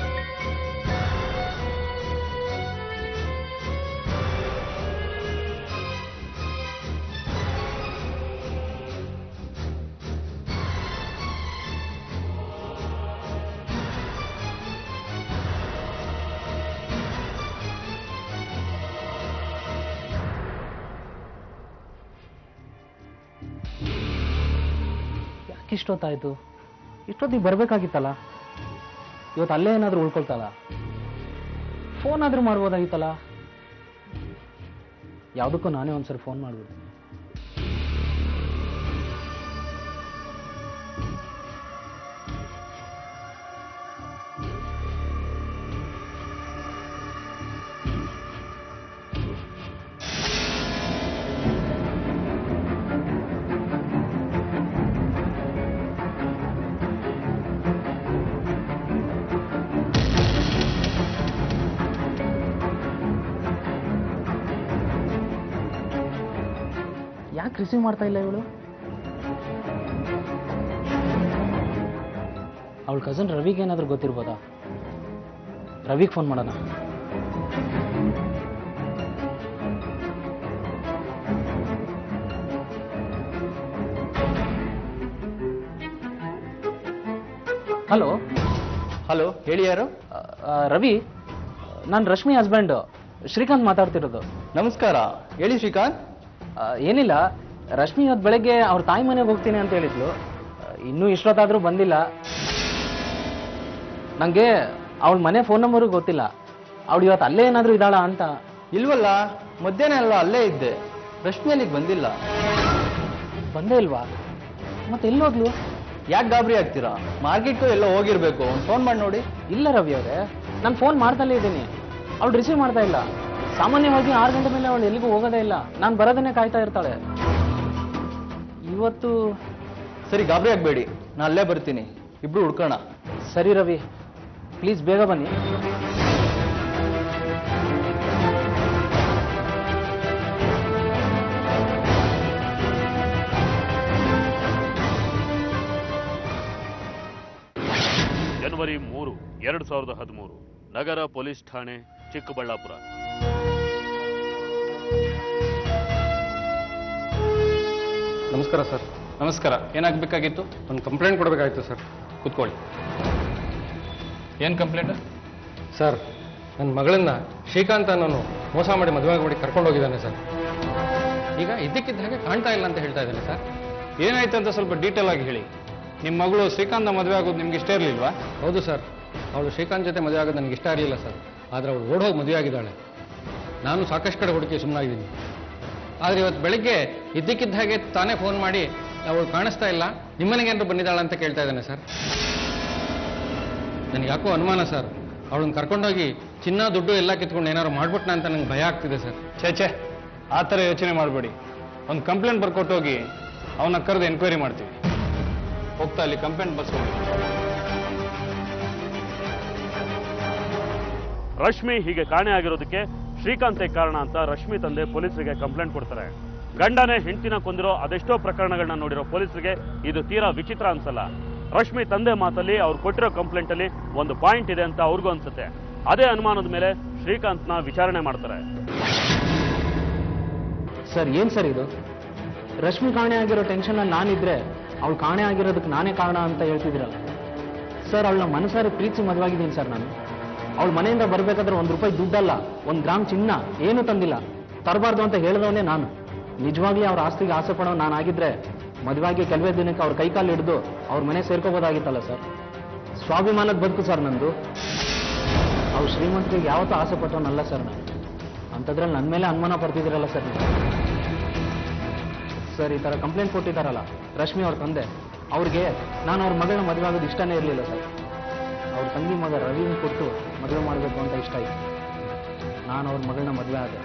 S3: ಇಷ್ಟೊತ್ತಾಯ್ತು, ಇಷ್ಟೊತ್ತಿಗೆ ಬರ್ಬೇಕಾಗಿತ್ತಲ್ಲ. ಇವತ್ತು ಅಲ್ಲೇ ಏನಾದ್ರೂ ಉಳ್ಕೊಳ್ತಲ್ಲ, ಫೋನ್ ಆದ್ರೂ ಮಾಡ್ಬೋದಾಗಿತ್ತಲ್ಲ. ಯಾವುದಕ್ಕೂ ನಾನೇ ಒಂದ್ಸರಿ ಫೋನ್ ಮಾಡ್ಬಿಡ್ತೀನಿ. ಯಾಕೆ ರಿಸೀವ್ ಮಾಡ್ತಾ ಇಲ್ಲ ಇವಳು? ಅವಳ ಕಸನ್ ರವಿಗೆ ಏನಾದರೂ ಗೊತ್ತಿರ್ಬೋದಾ? ರವಿಗೆ ಫೋನ್ ಮಾಡೋಣ. ಹಲೋ
S6: ಹಲೋ, ಹೇಳಿ ಯಾರು?
S3: ರವಿ, ನಾನು ರಶ್ಮಿ ಹಸ್ಬೆಂಡ್ ಶ್ರೀಕಾಂತ್ ಮಾತಾಡ್ತಿರೋದು.
S6: ನಮಸ್ಕಾರ, ಹೇಳಿ ಶ್ರೀಕಾಂತ್.
S3: ಏನಿಲ್ಲ, ರಶ್ಮಿ ಇವತ್ತು ಬೆಳಗ್ಗೆ ಅವ್ರ ತಾಯಿ ಮನೆಗೆ ಹೋಗ್ತೀನಿ ಅಂತ ಹೇಳಿದ್ಲು. ಇನ್ನೂ ಇಷ್ಟೊತ್ತಾದ್ರೂ ಬಂದಿಲ್ಲ. ನನಗೆ ಅವಳ ಮನೆ ಫೋನ್ ನಂಬರು ಗೊತ್ತಿಲ್ಲ. ಅವಳು ಇವತ್ತು ಅಲ್ಲೇ ಏನಾದರೂ ಇದ್ದಾಳ ಅಂತ.
S6: ಇಲ್ವಲ್ಲ, ಮಧ್ಯಾಹ್ನ ಎಲ್ಲ ಅಲ್ಲೇ ಇದ್ದೆ. ರಶ್ಮಿ ಅಲ್ಲಿಗೆ ಬಂದಿಲ್ಲ.
S3: ಬಂದೇ ಇಲ್ವಾ? ಮತ್ತೆ ಎಲ್ಲೋದ್ಲು?
S6: ಯಾಕೆ ಗಾಬರಿ ಆಗ್ತೀರಾ? ಮಾರ್ಕೆಟ್ಗೂ ಎಲ್ಲ ಹೋಗಿರ್ಬೇಕು, ಒಂದು ಫೋನ್ ಮಾಡಿ ನೋಡಿ.
S3: ಇಲ್ಲ ರವಿ ಅವರೇ, ನಾನು ಫೋನ್ ಮಾಡ್ತಲೇ ಇದ್ದೀನಿ, ಅವಳು ರಿಸೀವ್ ಮಾಡ್ತಾ ಇಲ್ಲ. ಸಾಮಾನ್ಯವಾಗಿ 6 ಗಂಟೆ ಮೇಲೆ ಅವಳು ಎಲ್ಲಿಗೂ ಹೋಗೋದೇ ಇಲ್ಲ. ನಾನು ಬರೋದನ್ನೇ ಕಾಯ್ತಾ ಇರ್ತಾಳೆ. ಇವತ್ತು
S6: ಸರಿ, ಗಾಬರಿ ಆಗಬೇಡಿ, ನಾನು ಅಲ್ಲೇ ಬರ್ತೀನಿ, ಇಬ್ರು ಹುಡ್ಕೋಣ.
S3: ಸರಿ ರವಿ, ಪ್ಲೀಸ್ ಬೇಗ ಬನ್ನಿ.
S1: ಜನವರಿ 3, 2013, ನಗರ ಪೊಲೀಸ್ ಠಾಣೆ, ಚಿಕ್ಕಬಳ್ಳಾಪುರ.
S4: ನಮಸ್ಕಾರ ಸರ್. ನಮಸ್ಕಾರ. ಏನಾಗಬೇಕಾಗಿತ್ತು? ಒಂದು ಕಂಪ್ಲೇಂಟ್ ಕೊಡಬೇಕಾಗಿತ್ತು ಸರ್. ಕೂತ್ಕೊಳ್ಳಿ.
S7: ಏನು ಕಂಪ್ಲೇಂಟ್?
S4: ಸರ್, ನನ್ನ ಮಗಳನ್ನ ಶ್ರೀಕಾಂತ್ ಅನ್ನೋನು ಮೋಸ ಮಾಡಿ ಮದುವೆ ಮಾಡಿ ಕರ್ಕೊಂಡು ಹೋಗಿದ್ದಾನೆ ಸರ್. ಈಗ ಇದ್ದಕ್ಕಿದ್ದ ಹಾಗೆ ಕಾಣ್ತಾ ಇಲ್ಲ ಅಂತ ಹೇಳ್ತಾ ಇದ್ದಾನೆ ಸರ್.
S7: ಏನಾಯ್ತು ಅಂತ ಸ್ವಲ್ಪ ಡೀಟೇಲ್ ಆಗಿ ಹೇಳಿ. ನಿಮ್ಮ ಮಗಳು ಶ್ರೀಕಾಂತ್ ಮದುವೆ ಆಗೋದು ನಿಮ್ಗೆ ಇಷ್ಟ ಇರಲಿಲ್ವಾ?
S4: ಹೌದು ಸರ್, ಅವಳು ಶ್ರೀಕಾಂತ್ ಜೊತೆ ಮದುವೆ ಆಗೋದು ನನಗೆ ಇಷ್ಟ ಇರಲಿಲ್ಲ ಸರ್. ಆದರೆ ಅವಳು ಓಡೋಗಿ ಮದುವೆ ಆಗಿದ್ದಾಳೆ. ನಾನು ಸಾಕಷ್ಟು ಕಡೆ ಹುಡುಕಿ ಸುಮ್ಮನಾಗಿದ್ದೀನಿ. ಆದರೆ ಇವತ್ತು ಬೆಳಗ್ಗೆ ಇದ್ದಕ್ಕಿದ್ದ ಹಾಗೆ ತಾನೇ ಫೋನ್ ಮಾಡಿ ಅವಳು ಕಾಣಿಸ್ತಾ ಇಲ್ಲ, ನಿಮ್ಮನೆಗೇನಾದ್ರು ಬಂದಿದ್ದಾಳೆ ಅಂತ ಕೇಳ್ತಾ ಇದ್ದಾನೆ ಸರ್. ನನಗೆ ಯಾಕೋ ಅನುಮಾನ ಸರ್, ಅವಳನ್ನ ಕರ್ಕೊಂಡೋಗಿ ಚಿನ್ನ ದುಡ್ಡು ಎಲ್ಲ ಕಿತ್ಕೊಂಡು ಏನಾದ್ರು ಮಾಡ್ಬಿಟ್ನ ಅಂತ ನಂಗೆ ಭಯ ಆಗ್ತಿದೆ ಸರ್.
S7: ಛೇ, ಆ ಥರ ಯೋಚನೆ ಮಾಡಬೇಡಿ. ಒಂದು ಕಂಪ್ಲೇಂಟ್ ಬರ್ಕೊಟ್ಟೋಗಿ ಅವನ್ನ ಕರೆದು ಎನ್ಕ್ವೈರಿ ಮಾಡ್ತೀವಿ. ಹೋಗ್ತಾ ಅಲ್ಲಿ ಕಂಪ್ಲೇಂಟ್ ಬರ್ಸ್ಕೊಂಡು.
S1: ರಶ್ಮಿ ಹೀಗೆ ಕಾಣೆ ಆಗಿರೋದಕ್ಕೆ ಶ್ರೀಕಾಂತೆ ಕಾರಣ ಅಂತ ರಶ್ಮಿ ತಂದೆ ಪೊಲೀಸರಿಗೆ ಕಂಪ್ಲೇಂಟ್ ಕೊಡ್ತಾರೆ. ಗಂಡನೇ ಹೆಂಡತಿನ ಕೊಂದಿರೋ ಅದೆಷ್ಟೋ ಪ್ರಕರಣಗಳನ್ನ ನೋಡಿರೋ ಪೊಲೀಸರಿಗೆ ಇದು ತೀರಾ ವಿಚಿತ್ರ ಅನ್ಸಲ್ಲ. ರಶ್ಮಿ ತಂದೆ ಮಾತಲ್ಲಿ ಅವ್ರು ಕೊಟ್ಟಿರೋ ಕಂಪ್ಲೇಂಟ್ ಅಲ್ಲಿ ಒಂದು ಪಾಯಿಂಟ್ ಇದೆ ಅಂತ ಅವ್ರಿಗೂ ಅನ್ಸುತ್ತೆ. ಅದೇ ಅನುಮಾನದ ಮೇಲೆ ಶ್ರೀಕಾಂತ್ನ ವಿಚಾರಣೆ ಮಾಡ್ತಾರೆ.
S3: ಸರ್, ಏನ್ ಸರ್ ಇದು? ರಶ್ಮಿ ಕಾಣೆ ಆಗಿರೋ ಟೆನ್ಷನ್ ನಾನಿದ್ರೆ ಅವಳು ಕಾಣೆ ಆಗಿರೋದಕ್ಕೆ ನಾನೇ ಕಾರಣ ಅಂತ ಹೇಳ್ತಿದ್ದೀರಲ್ಲ ಸರ್. ಅವಳನ್ನ ಮನಸಾರಿ ಪ್ರೀತಿ ಮದುವಾಗಿದ್ದೀನಿ ಸರ್ ನಾನು. ಅವಳ ಮನೆಯಿಂದ ಬರಬೇಕಾದ್ರೆ ₹1 ದುಡ್ಡಲ್ಲ, 1 ಗ್ರಾಮ್ ಚಿನ್ನ ಏನೂ ತಂದಿಲ್ಲ. ತರಬಾರ್ದು ಅಂತ ಹೇಳಿದವನೇ ನಾನು. ನಿಜವಾಗ್ಲೂ ಅವ್ರ ಆಸ್ತಿಗೆ ಆಸೆ ಪಡೋ ನಾನಾಗಿದ್ರೆ ಮದುವೆಗೆ ಕೆಲವೇ ದಿನಕ್ಕೆ ಅವ್ರ ಕೈಕಾಲು ಹಿಡಿದು ಅವ್ರ ಮನೆ ಸೇರ್ಕೋಬೋದಾಗಿತ್ತಲ್ಲ ಸರ್. ಸ್ವಾಭಿಮಾನದ ಬದುಕು ಸರ್ ನಂದು. ಅವ್ರ ಶ್ರೀಮಂತರಿಗೆ ಯಾವತ್ತೂ ಆಸೆ ಪಟ್ಟವನಲ್ಲ ಸರ್ ನಾನು. ಅಂಥದ್ರಲ್ಲಿ ನನ್ನ ಮೇಲೆ ಅನುಮಾನ ಪಡ್ತಿದ್ದೀರಲ್ಲ ಸರ್ ನೀವು. ಸರ್, ಈ ಥರ ಕಂಪ್ಲೇಂಟ್ ಕೊಟ್ಟಿದ್ದಾರಲ್ಲ ರಶ್ಮಿ ಅವ್ರ ತಂದೆ, ಅವ್ರಿಗೆ ನಾನು ಅವ್ರ ಮಗಳನ್ನ ಮದುವೆ ಆಗೋದು ಇಷ್ಟನೇ ಇರಲಿಲ್ಲ ಸರ್. ಅವ್ರ ತಂಗಿ ಮಗ ರವಿನ ಕೊಟ್ಟು ಮದುವೆ ಮಾಡಬೇಕು ಅಂತ ಇಷ್ಟ ಇತ್ತು. ನಾನು ಅವ್ರ ಮಗಳನ್ನ ಮದುವೆ ಆದೆ.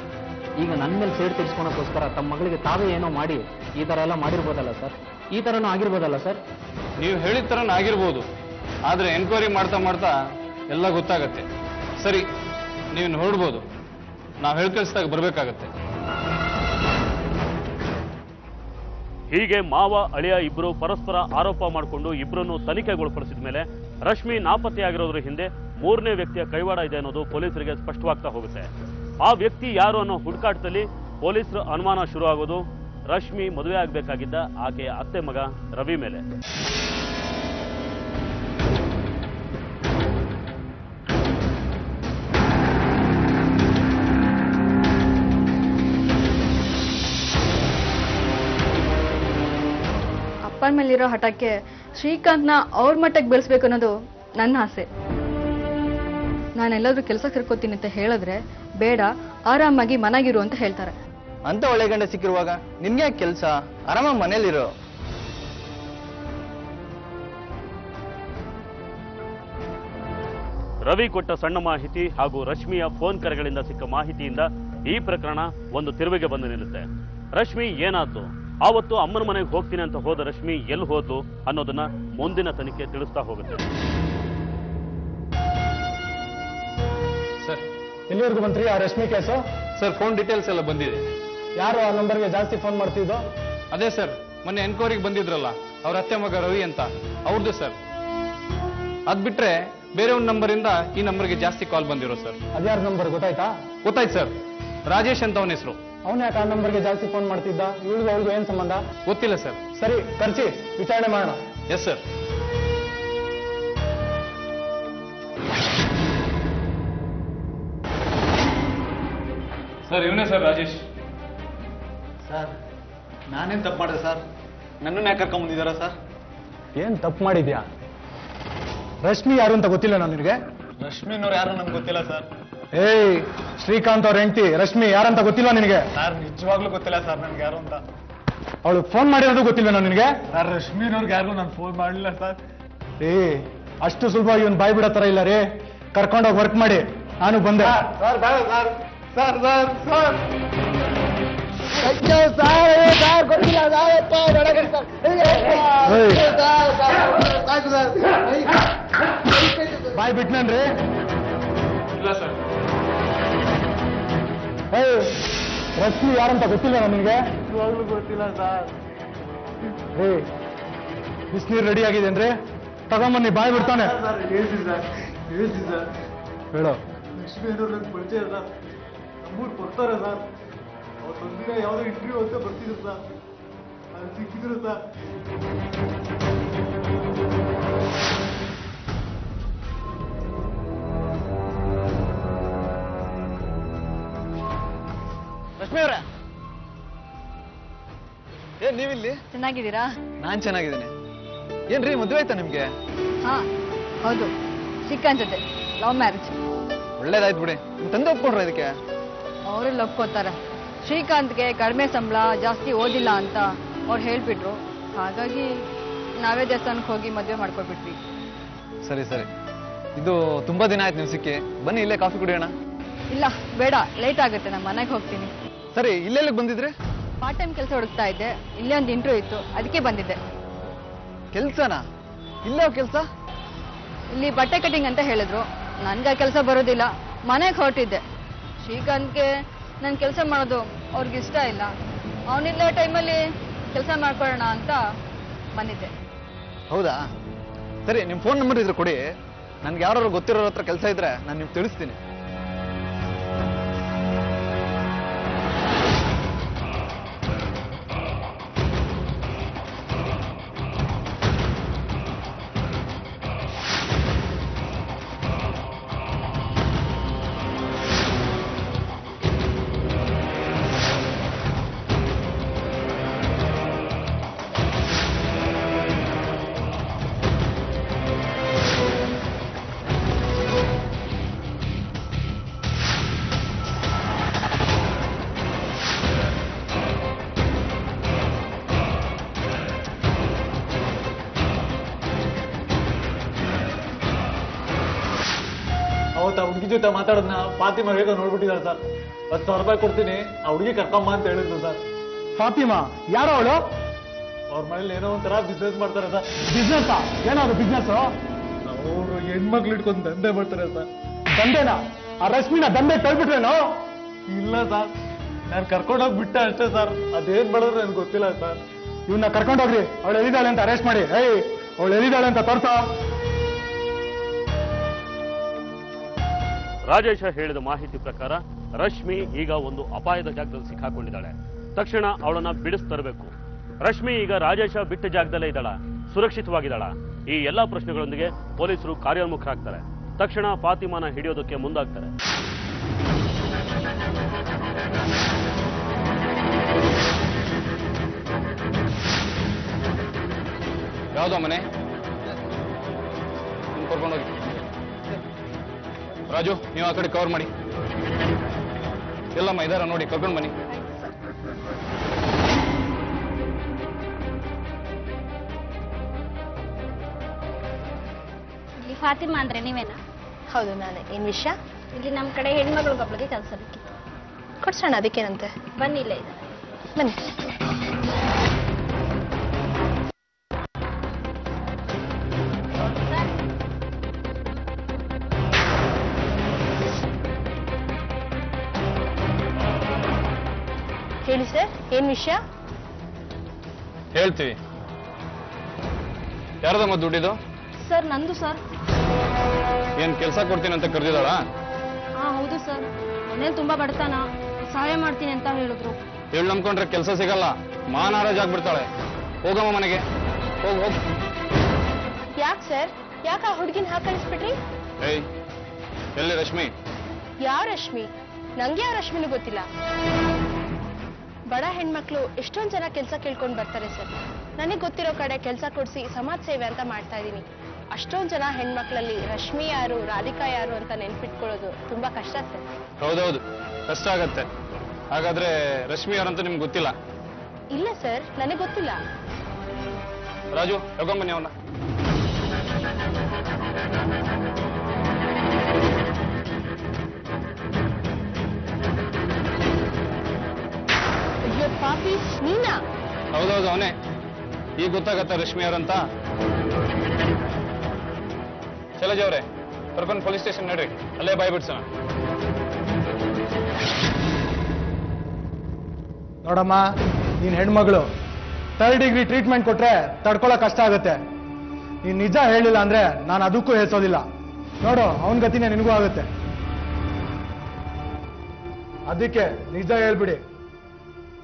S3: ಈಗ ನನ್ನ ಮೇಲೆ ಸೇಡ್ ತೀರಿಸ್ಕೊಳಕ್ಕೋಸ್ಕರ ತಮ್ಮ ಮಗಳಿಗೆ ತಾವೇ ಏನೋ ಮಾಡಿ ಈ ಥರ ಎಲ್ಲ ಮಾಡಿರ್ಬೋದಲ್ಲ ಸರ್. ಈ ಥರನೂ ಆಗಿರ್ಬೋದಲ್ಲ ಸರ್.
S7: ನೀವು ಹೇಳಿದ ಥರನ ಆಗಿರ್ಬೋದು, ಆದರೆ ಎನ್ಕ್ವೈರಿ ಮಾಡ್ತಾ ಮಾಡ್ತಾ ಎಲ್ಲ ಗೊತ್ತಾಗತ್ತೆ. ಸರಿ, ನೀವು ಹೊರಡ್ಬೋದು. ನಾವು ಹೇಳ್ಕಳಿಸಿದಾಗ ಬರಬೇಕಾಗತ್ತೆ.
S1: ಹೀಗೆ ಮಾವ ಅಳಿಯ ಇಬ್ಬರು ಪರಸ್ಪರ ಆರೋಪ ಮಾಡಿಕೊಂಡು ಇಬ್ಬರನ್ನು ತನಿಖೆಗೊಳಪಡಿಸಿದ ಮೇಲೆ ರಶ್ಮಿ ನಾಪತ್ತೆಯಾಗಿರೋದ್ರ ಹಿಂದೆ 3ನೇ ವ್ಯಕ್ತಿಯ ಕೈವಾಡ ಇದೆ ಅನ್ನೋದು ಪೊಲೀಸರಿಗೆ ಸ್ಪಷ್ಟವಾಗ್ತಾ ಹೋಗುತ್ತೆ. ಆ ವ್ಯಕ್ತಿ ಯಾರು ಅನ್ನೋ ಹುಡುಕಾಟದಲ್ಲಿ ಪೊಲೀಸರ ಅನುಮಾನ ಶುರು ಆಗೋದು ರಶ್ಮಿ ಮದುವೆ ಆಗಬೇಕಾಗಿದ್ದ ಆಕೆಯ ಅತ್ತೆ ಮಗ ರವಿ ಮೇಲೆ.
S2: ಅಪ್ಪನ ಮೇಲಿರೋ ಹಠಕ್ಕೆ ಶ್ರೀಕಾಂತ್ನ ಅವ್ರ ಮಟ್ಟಕ್ಕೆ ಬೆಳೆಸ್ಬೇಕು ಅನ್ನೋದು ನನ್ನ ಆಸೆ. ನಾನೆಲ್ಲಾದ್ರೂ ಕೆಲಸ ಕರ್ಕೋತೀನಿ ಅಂತ ಹೇಳಿದ್ರೆ ಬೇಡ, ಆರಾಮಾಗಿ ಮನೆಗಿರು ಅಂತ ಹೇಳ್ತಾರೆ.
S6: ಅಂತ ಒಳ್ಳೆ ಗಂಡ ಸಿಕ್ಕಿರುವಾಗ ನಿನ್ಗೆ ಕೆಲಸ, ಆರಾಮಾಗಿ ಮನೇಲಿರೋ.
S1: ರವಿ ಕೊಟ್ಟ ಸಣ್ಣ ಮಾಹಿತಿ ಹಾಗೂ ರಶ್ಮಿಯ ಫೋನ್ ಕರೆಗಳಿಂದ ಸಿಕ್ಕ ಮಾಹಿತಿಯಿಂದ ಈ ಪ್ರಕರಣ ಒಂದು ತಿರುವಿಗೆ ಬಂದು ನಿಲ್ಲುತ್ತೆ. ರಶ್ಮಿ ಏನಾದ್ದು, ಆವತ್ತು ಅಮ್ಮನ ಮನೆಗೆ ಹೋಗ್ತೀನಿ ಅಂತ ಹೋದ ರಶ್ಮಿ ಎಲ್ಲಿ ಹೋದ್ಲು ಅನ್ನೋದನ್ನ ಮುಂದಿನ ತನಿಖೆ ತಿಳಿಸ್ತಾ ಹೋಗುತ್ತೆ.
S7: ಸರ್,
S8: ಎಲ್ಲಿವರೆಗೂ ಬಂತ್ರಿ ಆ Rashmi case?
S7: Sir, phone details ಎಲ್ಲ ಬಂದಿದೆ.
S8: ಯಾರು ಆ ನಂಬರ್ಗೆ ಜಾಸ್ತಿ ಫೋನ್ ಮಾಡ್ತಿದ್ದು?
S7: ಅದೇ ಸರ್, ಮೊನ್ನೆ ಎನ್ಕ್ವೈರಿಗೆ ಬಂದಿದ್ರಲ್ಲ ಅವ್ರ ಅತ್ತೆ ಮಗ ರವಿ ಅಂತ, ಅವ್ರದ್ದು ಸರ್. ಅದ್ ಬಿಟ್ರೆ ಬೇರೆ ಒಂದು ನಂಬರಿಂದ ಈ ನಂಬರ್ಗೆ ಜಾಸ್ತಿ ಕಾಲ್ ಬಂದಿರೋ ಸರ್.
S8: ಅದ್ಯಾರ ನಂಬರ್ ಗೊತ್ತಾಯ್ತಾ?
S7: ಗೊತ್ತಾಯ್ತು ಸರ್, ರಾಜೇಶ್ ಅಂತ ಅವನ ಹೆಸರು.
S8: ಅವನು ಯಾಕೆ ಆ ನಂಬರ್ಗೆ ಜಾಸ್ತಿ ಫೋನ್ ಮಾಡ್ತಿದ್ದ? ಇವಳಿಗೆ ಅವಳಿಗೂ ಏನ್ ಸಂಬಂಧ?
S7: ಗೊತ್ತಿಲ್ಲ ಸರ್.
S8: ಸರಿ, ಕರ್ಚಿ ವಿಚಾರಣೆ ಮಾಡೋಣ.
S7: Yes sir. ಸರ್, ಇವನೇ ಸರ್ ರಾಜೇಶ್.
S6: ಸರ್, ನಾನೇನು ತಪ್ಪು ಮಾಡಿದೆ ಸರ್? ನನ್ನನ್ನು ಯಾಕೆ ಕರ್ಕೊಂಬಂದಿದ್ದಾರಾ ಸರ್?
S8: ಏನ್ ತಪ್ಪು ಮಾಡಿದ್ಯಾ? ರಶ್ಮಿ ಯಾರು ಅಂತ ಗೊತ್ತಿಲ್ಲ ನನಗೆ?
S6: ರಶ್ಮಿನವ್ರು ಯಾರು ನನ್ಗೆ ಗೊತ್ತಿಲ್ಲ ಸರ್.
S8: ಏಯ್, ಶ್ರೀಕಾಂತ್ ಅವ್ರ ಹೆಂಡತಿ ರಶ್ಮಿ ಯಾರಂತ ಗೊತ್ತಿಲ್ಲ ನಿನಗೆ?
S6: ಸರ್, ನಿಜವಾಗ್ಲೂ ಗೊತ್ತಿಲ್ಲ ಸರ್ ನನ್ಗೆ ಯಾರು ಅಂತ.
S8: ಅವಳು ಫೋನ್ ಮಾಡಿರೋದು ಗೊತ್ತಿಲ್ಲ ನಿನಗೆ?
S6: ಸರ್, ರಶ್ಮಿನವ್ರಿಗೆ ಯಾರು ನಾನು ಫೋನ್ ಮಾಡಲಿಲ್ಲ ಸರ್.
S8: ಅಷ್ಟು ಸುಲಭವಾಗಿ ಇವನ್ ಬಾಯ್ ಬಿಡೋ ತರ ಇಲ್ಲ ರೀ. ಕರ್ಕೊಂಡೋಗಿ ವರ್ಕ್ ಮಾಡಿ, ನಾನು ಬಂದೆ.
S6: ಸರ್, ಬೇಡ ಸರ್. ಸರ್ ಸರ್ ಸರ್
S8: ಬಾಯ್ ಬಿಟ್ನನ್ರಿ?
S7: ಇಲ್ಲ ಸರ್.
S8: ರಶ್ಮಿ ಯಾರಂತ ಗೊತ್ತಿಲ್ಲ ನಿನಗೆ?
S6: ನಿಜವಾಗ್ಲೂ ಗೊತ್ತಿಲ್ಲ ಸರ್.
S8: ಬಿಸಿನೀರು ರೆಡಿ ಆಗಿದೇನ್ರಿ? ತಗೊಂಬನ್ನಿ, ಬಾಯ್ ಬಿಡ್ತಾನೆ.
S6: ಸರ್, ಹೇಳ್ಸಿ ಸರ್, ಹೇಳ್ಸಿ ಸರ್.
S8: ಹೇಳೋ.
S6: ಲಕ್ಷ್ಮಿ ಅನ್ನೋರು ನಂಗೆ ಪರಿಚಯ ಸರ್. ನಮ್ಮೂರು ಬರ್ತಾರೆ ಸರ್. ಅವ್ರು ಒಂದಿನ ಯಾವುದೋ ಇಂಟರ್ವ್ಯೂ ಅಂತ ಬರ್ತಿದ್ರು ಸರ್. ಅದು ಸಿಕ್ಕಿದ್ರು ಸರ್.
S9: ಲಕ್ಷ್ಮಿ ಅವರೇ, ಏನ್ ನೀವಿಲ್ಲಿ?
S2: ಚೆನ್ನಾಗಿದ್ದೀರಾ?
S9: ನಾನ್ ಚೆನ್ನಾಗಿದ್ದೀನಿ. ಏನ್ರಿ, ಮದುವೆ ಆಯ್ತಾ ನಿಮ್ಗೆ?
S2: ಹಾ ಹೌದು, ಶ್ರೀಕಾಂತ್ ಜೊತೆ ಲವ್ ಮ್ಯಾರೇಜ್.
S9: ಒಳ್ಳೇದಾಯ್ತು ಬಿಡಿ. ನಿಮ್ ತಂದೆ ಒಪ್ಕೊಂಡ್ರ ಇದಕ್ಕೆ?
S2: ಅವರೆಲ್ಲ ಒಪ್ಕೋತಾರೆ. ಶ್ರೀಕಾಂತ್ಗೆ ಕಡಿಮೆ ಸಂಬಳ, ಜಾಸ್ತಿ ಓದಿಲ್ಲ ಅಂತ ಅವ್ರು ಹೇಳ್ಬಿಟ್ರು. ಹಾಗಾಗಿ ನಾವೇ ದೇವಸ್ಥಾನಕ್ಕೆ ಹೋಗಿ ಮದುವೆ ಮಾಡ್ಕೊಬಿಟ್ವಿ.
S9: ಸರಿ ಸರಿ. ಇದು ತುಂಬಾ ದಿನ ಆಯ್ತು ನೀವು ಸಿಕ್ಕಿ. ಬನ್ನಿ ಇಲ್ಲೇ ಕಾಫಿ ಕುಡಿಯೋಣ.
S2: ಇಲ್ಲ ಬೇಡ, ಲೇಟ್ ಆಗುತ್ತೆ, ನಾನು ಮನೆಗೆ ಹೋಗ್ತೀನಿ.
S9: ಸರಿ, ಇಲ್ಲೆಲ್ಲಿಗೆ ಬಂದಿದ್ರಿ?
S2: ಪಾರ್ಟ್ ಟೈಮ್ ಕೆಲಸ ಹುಡುಕ್ತಾ ಇದ್ದೆ. ಇಲ್ಲೇ ಒಂದು ಇಂಟರ್ವ್ಯೂ ಇತ್ತು, ಅದಕ್ಕೆ ಬಂದಿದ್ದೆ.
S9: ಕೆಲ್ಸನಾ? ಇಲ್ಲೇ ಕೆಲಸ?
S2: ಇಲ್ಲಿ ಬಟ್ಟೆ ಕಟಿಂಗ್ ಅಂತ ಹೇಳಿದ್ರು. ನನ್ಗೆ ಆ ಕೆಲಸ ಬರೋದಿಲ್ಲ, ಮನೆಗೆ ಹೊರಟಿದ್ದೆ. ಶ್ರೀಕಾಂತ್ಗೆ ನನ್ನ ಕೆಲಸ ಮಾಡೋದು ಅವ್ರಿಗೆ ಇಷ್ಟ ಇಲ್ಲ. ಅವನಿಲ್ಲ ಟೈಮಲ್ಲಿ ಕೆಲಸ ಮಾಡ್ಕೊಳ್ಳೋಣ ಅಂತ ಬಂದಿದ್ದೆ.
S9: ಹೌದಾ? ಸರಿ, ನಿಮ್ಮ ಫೋನ್ ನಂಬರ್ ಇದ್ರೆ ಕೊಡಿ. ನನ್ಗೆ ಯಾರು ಗೊತ್ತಿರೋರ ಹತ್ರ ಕೆಲಸ ಇದ್ರೆ ನಾನು ನಿಮ್ಗೆ ತಿಳಿಸ್ತೀನಿ.
S8: ಹುಡುಗಿ ಜೊತೆ ಮಾತಾಡೋದನ್ನ ಫಾತಿಮಾ ಹೇಗೋ ನೋಡ್ಬಿಟ್ಟಿದ್ದಾರೆ ಸರ್. 10,000 ರೂಪಾಯಿ ಕೊಡ್ತೀನಿ, ಆ ಹುಡುಗಿ ಕರ್ಕೊಂಬ ಅಂತ ಹೇಳಿದ್ರು ಸರ್. ಫಾತಿಮಾ ಯಾರೋ ಅವಳು? ಅವ್ರ ಮನೇಲಿ ಏನೋ ಒಂಥರ ಬಿಸ್ನೆಸ್ ಮಾಡ್ತಾರೆ ಸರ್. ಬಿಸ್ನೆಸ್ ಏನಾದ್ರು ಬಿಸ್ನೆಸ್? ಅವರು ಹೆಣ್ಮಕ್ಳು ಇಟ್ಕೊಂಡು ದಂಧೆ ಮಾಡ್ತಾರೆ ಸರ್. ದಂಧೆನಾ? ಆ ರಶ್ಮಿನ ದಂಧೆ ತಳ್ಬಿಟ್ರೇನೋ? ಇಲ್ಲ ಸರ್, ನಾನು ಕರ್ಕೊಂಡೋಗಿ ಬಿಟ್ಟೆ ಅಷ್ಟೇ ಸರ್. ಅದೇನ್ ಮಾಡಿದ್ರು ನನ್ಗೆ ಗೊತ್ತಿಲ್ಲ ಸರ್. ಇವನ್ನ ಕರ್ಕೊಂಡೋಗ್ರಿ, ಅವಳು ಎಲ್ಲಿದ್ದಾಳೆ ಅಂತ ಅರೆಸ್ಟ್ ಮಾಡಿ. ಅವಳು ಎಲ್ಲಿದ್ದಾಳೆ ಅಂತ ತೋರ್ಸ.
S1: ರಾಜೇಶ ಹೇಳಿದ ಮಾಹಿತಿ ಪ್ರಕಾರ ರಶ್ಮಿ ಈಗ ಒಂದು ಅಪಾಯದ ಜಾಗದಲ್ಲಿ ಸಿಕ್ಕಾಕೊಂಡಿದ್ದಾಳೆ. ತಕ್ಷಣ ಅವಳನ್ನ ಬಿಡಿಸ್ತರಬೇಕು. ರಶ್ಮಿ ಈಗ ರಾಜೇಶ ಬಿಟ್ಟ ಜಾಗದಲ್ಲೇ ಇದ್ದಾಳ, ಸುರಕ್ಷಿತವಾಗಿದ್ದಾಳ? ಈ ಎಲ್ಲಾ ಪ್ರಶ್ನೆಗಳೊಂದಿಗೆ ಪೊಲೀಸರು ಕಾರ್ಯೋನ್ಮುಖರಾಗ್ತಾರೆ. ತಕ್ಷಣ ಫಾತಿಮಾನ ಹಿಡಿಯೋದಕ್ಕೆ ಮುಂದಾಗ್ತಾರೆ.
S7: ಯಾವ್ದೋ ಮನೆ ಕರ್ಕೊಂಡೋಗಿ. ರಾಜು, ನೀವು ಆ ಕಡೆ ಕವರ್ ಮಾಡಿ. ಎಲ್ಲಮ್ಮ ಇದಾರ ನೋಡಿ, ಕರ್ಕೊಂಡು ಬನ್ನಿ.
S10: ಇಲ್ಲಿ ಫಾತಿಮಾ ಅಂದ್ರೆ ನೀವೇನಾ?
S11: ಹೌದು, ನಾನೇ. ಏನ್ ವಿಷಯ?
S10: ಇಲ್ಲಿ ನಮ್ಮ ಕಡೆ ಹೆಣ್ಮಗಳಿಗೊಬ್ಳಿಗೆ ಕೆಲಸ ಬೇಕಿತ್ತು.
S11: ಕೊಡ್ಸೋಣ, ಅದಕ್ಕೇನಂತೆ.
S10: ಬನ್ನಿ, ಇಲ್ಲೇ ಇದೆ,
S11: ಬನ್ನಿ. ಹೇಳಿ ಸರ್, ಏನ್ ವಿಷಯ?
S7: ಹೇಳ್ತೀವಿ. ಯಾರದಮ್ಮ ದುಡ್ಡಿದು?
S10: ಸರ್, ನಂದು ಸರ್.
S7: ಏನ್ ಕೆಲಸ ಕೊಡ್ತೀನಿ ಅಂತ ಕರೆದಿದ್ದಾಳ?
S10: ಹಾ, ಹೌದು ಸರ್. ಮನೇಲಿ ತುಂಬಾ ಬಡತನ, ಸಹಾಯ ಮಾಡ್ತೀನಿ ಅಂತ ಹೇಳಿದ್ರು.
S7: ಹೇಳಿ ನಂಬ್ಕೊಂಡ್ರೆ ಕೆಲಸ ಸಿಗಲ್ಲ, ಮಾನಾರಾಜ್ ಆಗ್ಬಿಡ್ತಾಳೆ. ಹೋಗಮ್ಮ ಮನೆಗೆ, ಹೋಗ್ ಹೋಗ್.
S11: ಯಾಕೆ ಸರ್? ಯಾಕೆ ಆ ಹುಡುಗಿನ ಹಾಕಳಿಸ್ಬಿಟ್ರಿ?
S7: ಏಯ್, ಎಲ್ಲಿ ರಶ್ಮಿ?
S11: ಯಾವ ರಶ್ಮಿ? ನಂಗೆ ಯಾವ ರಶ್ಮಿನೂ ಗೊತ್ತಿಲ್ಲ. ಬಡ ಹೆಣ್ಮಕ್ಳು ಎಷ್ಟೊಂದ್ ಜನ ಕೆಲಸ ಕೇಳ್ಕೊಂಡು ಬರ್ತಾರೆ ಸರ್. ನನಗೆ ಗೊತ್ತಿರೋ ಕಡೆ ಕೆಲಸ ಕೊಡಿಸಿ ಸಮಾಜ ಸೇವೆ ಅಂತ ಮಾಡ್ತಾ ಇದ್ದೀನಿ. ಅಷ್ಟೊಂದ್ ಜನ ಹೆಣ್ಮಕ್ಳಲ್ಲಿ ರಶ್ಮಿ ಯಾರು, ರಾಧಿಕಾ ಯಾರು ಅಂತ ನೆನ್ಪಿಟ್ಕೊಳ್ಳೋದು ತುಂಬಾ ಕಷ್ಟ ಸರ್.
S7: ಹೌದೌದು, ಕಷ್ಟ ಆಗತ್ತೆ. ಹಾಗಾದ್ರೆ ರಶ್ಮಿ ಯಾರಂತ ನಿಮ್ಗೆ ಗೊತ್ತಿಲ್ಲ?
S11: ಇಲ್ಲ ಸರ್, ನನಗೆ ಗೊತ್ತಿಲ್ಲ.
S7: ರಾಜು, ತಗೊಂಬನ್ನಿ ಅವನ್ನ.
S11: ಅಯ್ಯೋ ಪಾಪಿ, ನೀನಾ?
S7: ಹೌದೌದು, ಅವನೇ. ಈಗ ಗೊತ್ತಾಗತ್ತ ರಶ್ಮಿ ಯಾರಂತ? ಶೈಲಜ ಅವರೇ, ಕರ್ಕೊಂಡು ಪೊಲೀಸ್ ಸ್ಟೇಷನ್ ನಡ್ರಿ, ಅಲ್ಲೇ ಬಾಯ್ ಬಿಡ್ಸೋಣ.
S8: ನೋಡಮ್ಮ, ನೀನ್ ಹೆಣ್ಮಗಳು 3rd ಡಿಗ್ರಿ ಟ್ರೀಟ್ಮೆಂಟ್ ಕೊಟ್ರೆ ತಡ್ಕೊಳಕ್ ಕಷ್ಟ ಆಗುತ್ತೆ. ನೀನ್ ನಿಜ ಹೇಳಿಲ್ಲ ಅಂದ್ರೆ ನಾನು ಅದಕ್ಕೂ ಹೆಸೋದಿಲ್ಲ. ನೋಡು, ಅವನ ಗತಿನೇ ನಿನಗೂ ಆಗುತ್ತೆ. ಅದಕ್ಕೆ ನಿಜ ಹೇಳ್ಬಿಡಿ.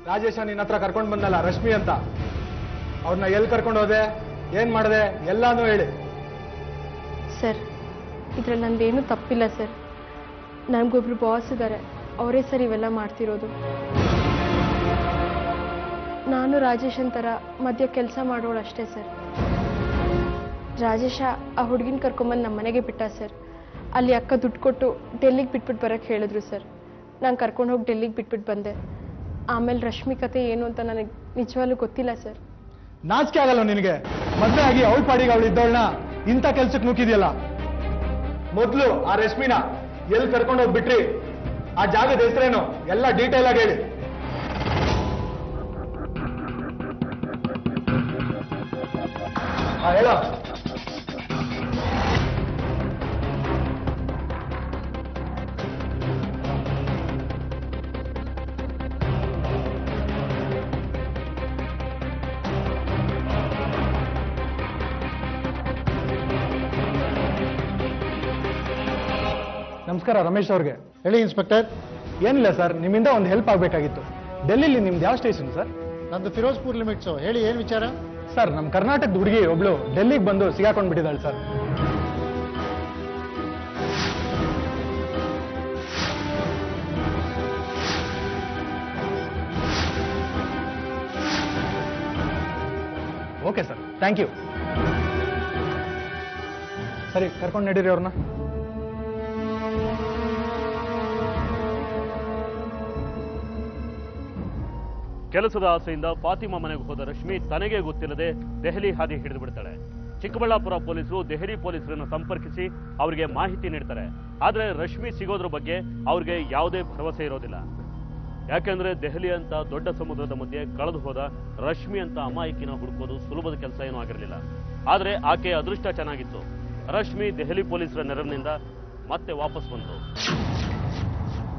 S8: ರಾಜೇಶ ನಿನ್ನ ಹತ್ರ ಕರ್ಕೊಂಡು ಬಂದಲ್ಲ ರಶ್ಮಿ ಅಂತ, ಅವ್ರನ್ನ ಎಲ್ಲಿ ಕರ್ಕೊಂಡು ಹೋದೆ, ಏನ್ ಮಾಡಿದೆ, ಎಲ್ಲಾನು ಹೇಳಿ.
S11: ಸರ್, ಇದ್ರಲ್ಲಿ ನಂದೇನು ತಪ್ಪಿಲ್ಲ ಸರ್. ನನಗೊಬ್ರು ಬಾಸ್ ಇದ್ದಾರೆ, ಅವರೇ ಸರ್ ಇವೆಲ್ಲ ಮಾಡ್ತಿರೋದು. ನಾನು ರಾಜೇಶನ್ ಥರ ಮಧ್ಯ ಕೆಲಸ ಮಾಡೋಳು ಅಷ್ಟೇ ಸರ್. ರಾಜೇಶ ಆ ಹುಡುಗಿನ ಕರ್ಕೊಂಬಂದು ನಮ್ಮ ಮನೆಗೆ ಬಿಟ್ಟ ಸರ್. ಅಲ್ಲಿ ಅಕ್ಕ ದುಡ್ಡು ಕೊಟ್ಟು ಡೆಲ್ಲಿಗೆ ಬಿಟ್ಬಿಟ್ಟು ಬರೋಕ್ಕೆ ಹೇಳಿದ್ರು ಸರ್. ನಾನು ಕರ್ಕೊಂಡು ಹೋಗಿ ಡೆಲ್ಲಿಗೆ ಬಿಟ್ಬಿಟ್ಟು ಬಂದೆ. ಆಮೇಲೆ ರಶ್ಮಿ ಕತೆ ಏನು ಅಂತ ನನಗೆ ನಿಜವಾಗ್ಲೂ ಗೊತ್ತಿಲ್ಲ ಸರ್.
S8: ನಾಚಿಕೆ ಆಗಲ್ಲ ನಿನಗೆ? ಮದುವೆ ಆಗಿ ಅವಳ ಪಾಡಿಗೆ ಅವಳು ಇದ್ದವಳನ್ನ ಇಂಥ ಕೆಲ್ಸಕ್ಕೆ ನುಗ್ಗಿದ್ಯಲ್ಲ. ಮೊದಲು ಆ ರಶ್ಮಿನ ಎಲ್ಲಿ ಕರ್ಕೊಂಡು ಹೋಗ್ಬಿಟ್ರಿ, ಆ ಜಾಗದ ಹೆಸರೇನು ಎಲ್ಲ ಡೀಟೇಲ್ ಆಗಿ ಹೇಳಿ. ಹೇಳೋ. ನಮಸ್ಕಾರ, ರಮೇಶ್ ಅವ್ರಿಗೆ.
S12: ಹೇಳಿ ಇನ್ಸ್ಪೆಕ್ಟರ್.
S8: ಏನಿಲ್ಲ ಸರ್, ನಿಮ್ಮಿಂದ ಒಂದು ಹೆಲ್ಪ್ ಆಗಬೇಕಾಗಿತ್ತು. ಡೆಲ್ಲಿಲಿ ನಿಮ್ದು ಯಾವ ಸ್ಟೇಷನ್ ಸರ್?
S12: ನಂದು ಫಿರೋಜ್ಪುರ್ ಲಿಮಿಟ್ಸು. ಹೇಳಿ, ಏನು ವಿಚಾರ?
S8: ಸರ್, ನಮ್ಮ ಕರ್ನಾಟಕದ ಹುಡುಗಿ ಒಬ್ಳು ಡೆಲ್ಲಿಗೆ ಬಂದು ಸಿಗಾಕೊಂಡು ಬಿಟ್ಟಿದ್ದಾಳೆ sir. Okay sir, thank you. ಸರಿ, ಕರ್ಕೊಂಡು ನಡೀರಿ ಅವ್ರನ್ನ.
S1: ಕೆಲಸದ ಆಸೆಯಿಂದ ಫಾತಿಮಾ ಮನೆಗೆ ಹೋದ ರಶ್ಮಿ ತನಗೆ ಗೊತ್ತಿಲ್ಲದೆ ದೆಹಲಿ ಹಾದಿ ಹಿಡಿದು ಬಿಡ್ತಾಳೆ. ಚಿಕ್ಕಬಳ್ಳಾಪುರ ಪೊಲೀಸರು ದೆಹಲಿ ಪೊಲೀಸರನ್ನು ಸಂಪರ್ಕಿಸಿ ಅವರಿಗೆ ಮಾಹಿತಿ ನೀಡ್ತಾರೆ. ಆದರೆ ರಶ್ಮಿ ಸಿಗೋದ್ರ ಬಗ್ಗೆ ಅವ್ರಿಗೆ ಯಾವುದೇ ಭರವಸೆ ಇರೋದಿಲ್ಲ. ಯಾಕೆಂದ್ರೆ ದೆಹಲಿ ಅಂತ ದೊಡ್ಡ ಸಮುದ್ರದ ಮಧ್ಯೆ ಕಳೆದು ಹೋದ ರಶ್ಮಿ ಅಂತ ಅಮಾಯಕಿನ ಹುಡುಕೋದು ಸುಲಭದ ಕೆಲಸ ಏನೂ ಆಗಿರಲಿಲ್ಲ. ಆದರೆ ಆಕೆಯ ಅದೃಷ್ಟ ಚೆನ್ನಾಗಿತ್ತು. ರಶ್ಮಿ ದೆಹಲಿ ಪೊಲೀಸರ ನೆರವಿನಿಂದ ಮತ್ತೆ ವಾಪಸ್ ಬಂತು.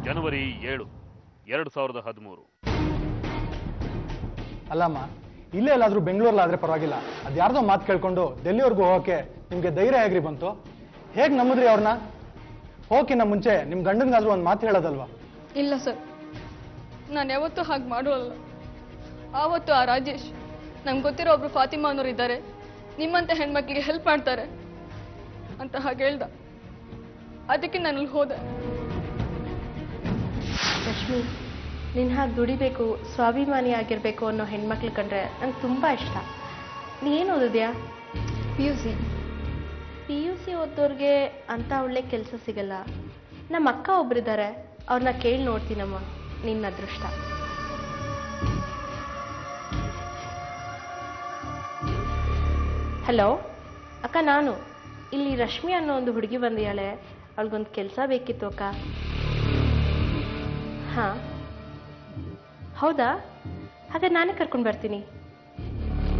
S1: ಜನವರಿ 7, 2013.
S12: ಅಲ್ಲಮ್ಮ, ಇಲ್ಲೇ ಎಲ್ಲಾದ್ರೂ ಬೆಂಗಳೂರಲ್ಲಾದ್ರೆ ಪರವಾಗಿಲ್ಲ, ಅದ್ಯಾರ್ದೋ ಮಾತು ಕೇಳ್ಕೊಂಡು ಡೆಲ್ಲಿವರೆಗೂ ಹೋಗಕ್ಕೆ ನಿಮ್ಗೆ ಧೈರ್ಯ ಹೇಗ್ರಿ ಬಂತು? ಹೇಗ್ ನಂಬಿದ್ರಿ ಅವ್ರನ್ನ? ಹೋಗಿನ ಮುಂಚೆ ನಿಮ್ ಗಂಡನ್ಗಾದ್ರೂ ಒಂದು ಮಾತು ಹೇಳೋದಲ್ವಾ?
S2: ಇಲ್ಲ ಸರ್, ನಾನು ಯಾವತ್ತೂ ಹಾಗೆ ಮಾಡೋಲ್ಲ. ಆವತ್ತು ಆ ರಾಜೇಶ್ ನಮ್ಗೆ ಗೊತ್ತಿರೋ ಒಬ್ರು ಫಾತಿಮಾ ಅನ್ನೋರು ಇದ್ದಾರೆ, ನಿಮ್ಮಂತ ಹೆಣ್ಮಕ್ಳಿಗೆ ಹೆಲ್ಪ್ ಮಾಡ್ತಾರೆ ಅಂತ ಹಾಗೆ ಹೇಳ್ದ. ಅದಕ್ಕೆ ನಾನು ಅಲ್ಲಿ ಹೋದೆ.
S11: ರಶ್ಮಿ, ನಿನ್ನ ಹಾಗೆ ದುಡಿಬೇಕು, ಸ್ವಾಭಿಮಾನಿ ಆಗಿರಬೇಕು ಅನ್ನೋ ಹೆಣ್ಮಕ್ಳು ಕಂಡ್ರೆ ನಂಗೆ ತುಂಬ ಇಷ್ಟ. ನೀನು ಓದಿದ್ಯಾ? PUC ಓದೋರ್ಗೆ ಅಂತ ಒಳ್ಳೆ ಕೆಲಸ ಸಿಗಲ್ಲ. ನಮ್ಮ ಅಕ್ಕ ಒಬ್ರಿದ್ದಾರೆ, ಅವ್ರನ್ನ ಕೇಳಿ ನೋಡ್ತೀನಮ್ಮ. ನಿನ್ನ ಅದೃಷ್ಟ. ಹಲೋ ಅಕ್ಕ, ನಾನು ಇಲ್ಲಿ ರಶ್ಮಿ ಅನ್ನೋ ಒಂದು ಹುಡುಗಿ ಬಂದಿಯಾಳೆ, ಅವಳಿಗೊಂದು ಕೆಲಸ ಬೇಕಿತ್ತು ಅಕ್ಕ. ಹಾಂ, ಹೌದಾ? ಹಾಗಾದ್ರೆ ನಾನೇ ಕರ್ಕೊಂಡು ಬರ್ತೀನಿ.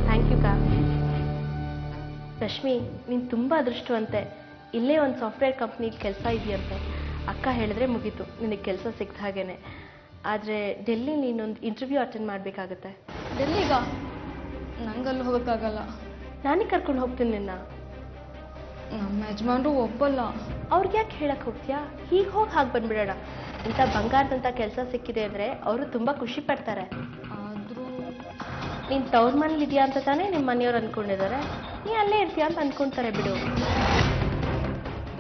S11: ಥ್ಯಾಂಕ್ ಯು ಕಾ. ರಶ್ಮಿ, ನೀನು ತುಂಬ ಅದೃಷ್ಟವಂತೆ. ಇಲ್ಲೇ ಒಂದು ಸಾಫ್ಟ್ವೇರ್ ಕಂಪ್ನಿಗೆ ಕೆಲಸ ಇದೆಯಂತೆ. ಅಕ್ಕ ಹೇಳಿದ್ರೆ ಮುಗೀತು, ನಿನಗೆ ಕೆಲಸ ಸಿಕ್ತ ಹಾಗೇನೆ. ಆದರೆ ಡೆಲ್ಲಿ ನೀನೊಂದು ಇಂಟರ್ವ್ಯೂ ಅಟೆಂಡ್ ಮಾಡಬೇಕಾಗತ್ತೆ.
S2: ಡೆಲ್ಲಿಗ? ನಂಗಲ್ಲಿ ಹೋಗೋಕ್ಕಾಗಲ್ಲ.
S11: ನಾನೇ ಕರ್ಕೊಂಡು ಹೋಗ್ತೀನಿ ನಿನ್ನ.
S2: ನಮ್ಮ ಯಜಮಾನ್ರು ಒಪ್ಪಲ್ಲ.
S11: ಅವ್ರಿಗೆ ಯಾಕೆ ಹೇಳಕ್ಕೆ ಹೋಗ್ತೀಯಾ? ಹೀಗೆ ಹೋಗಿ ಹಾಗೆ ಬಂದ್ಬಿಡೋಣ. ಇಂಥ ಬಂಗಾರದಂಥ ಕೆಲಸ ಸಿಕ್ಕಿದೆ ಅಂದರೆ ಅವರು ತುಂಬ ಖುಷಿ ಪಡ್ತಾರೆ.
S2: ಆದರೂ
S11: ನೀನು ತವ್ರ ಮನೇಲಿ ಇದೆಯಾ ಅಂತ ತಾನೇ ನಿಮ್ಮ ಮನೆಯವ್ರು ಅಂದ್ಕೊಂಡಿದ್ದಾರೆ. ನೀ ಅಲ್ಲೇ ಇರ್ತೀಯ ಅಂತ ಅಂದ್ಕೊಳ್ತಾರೆ ಬಿಡು.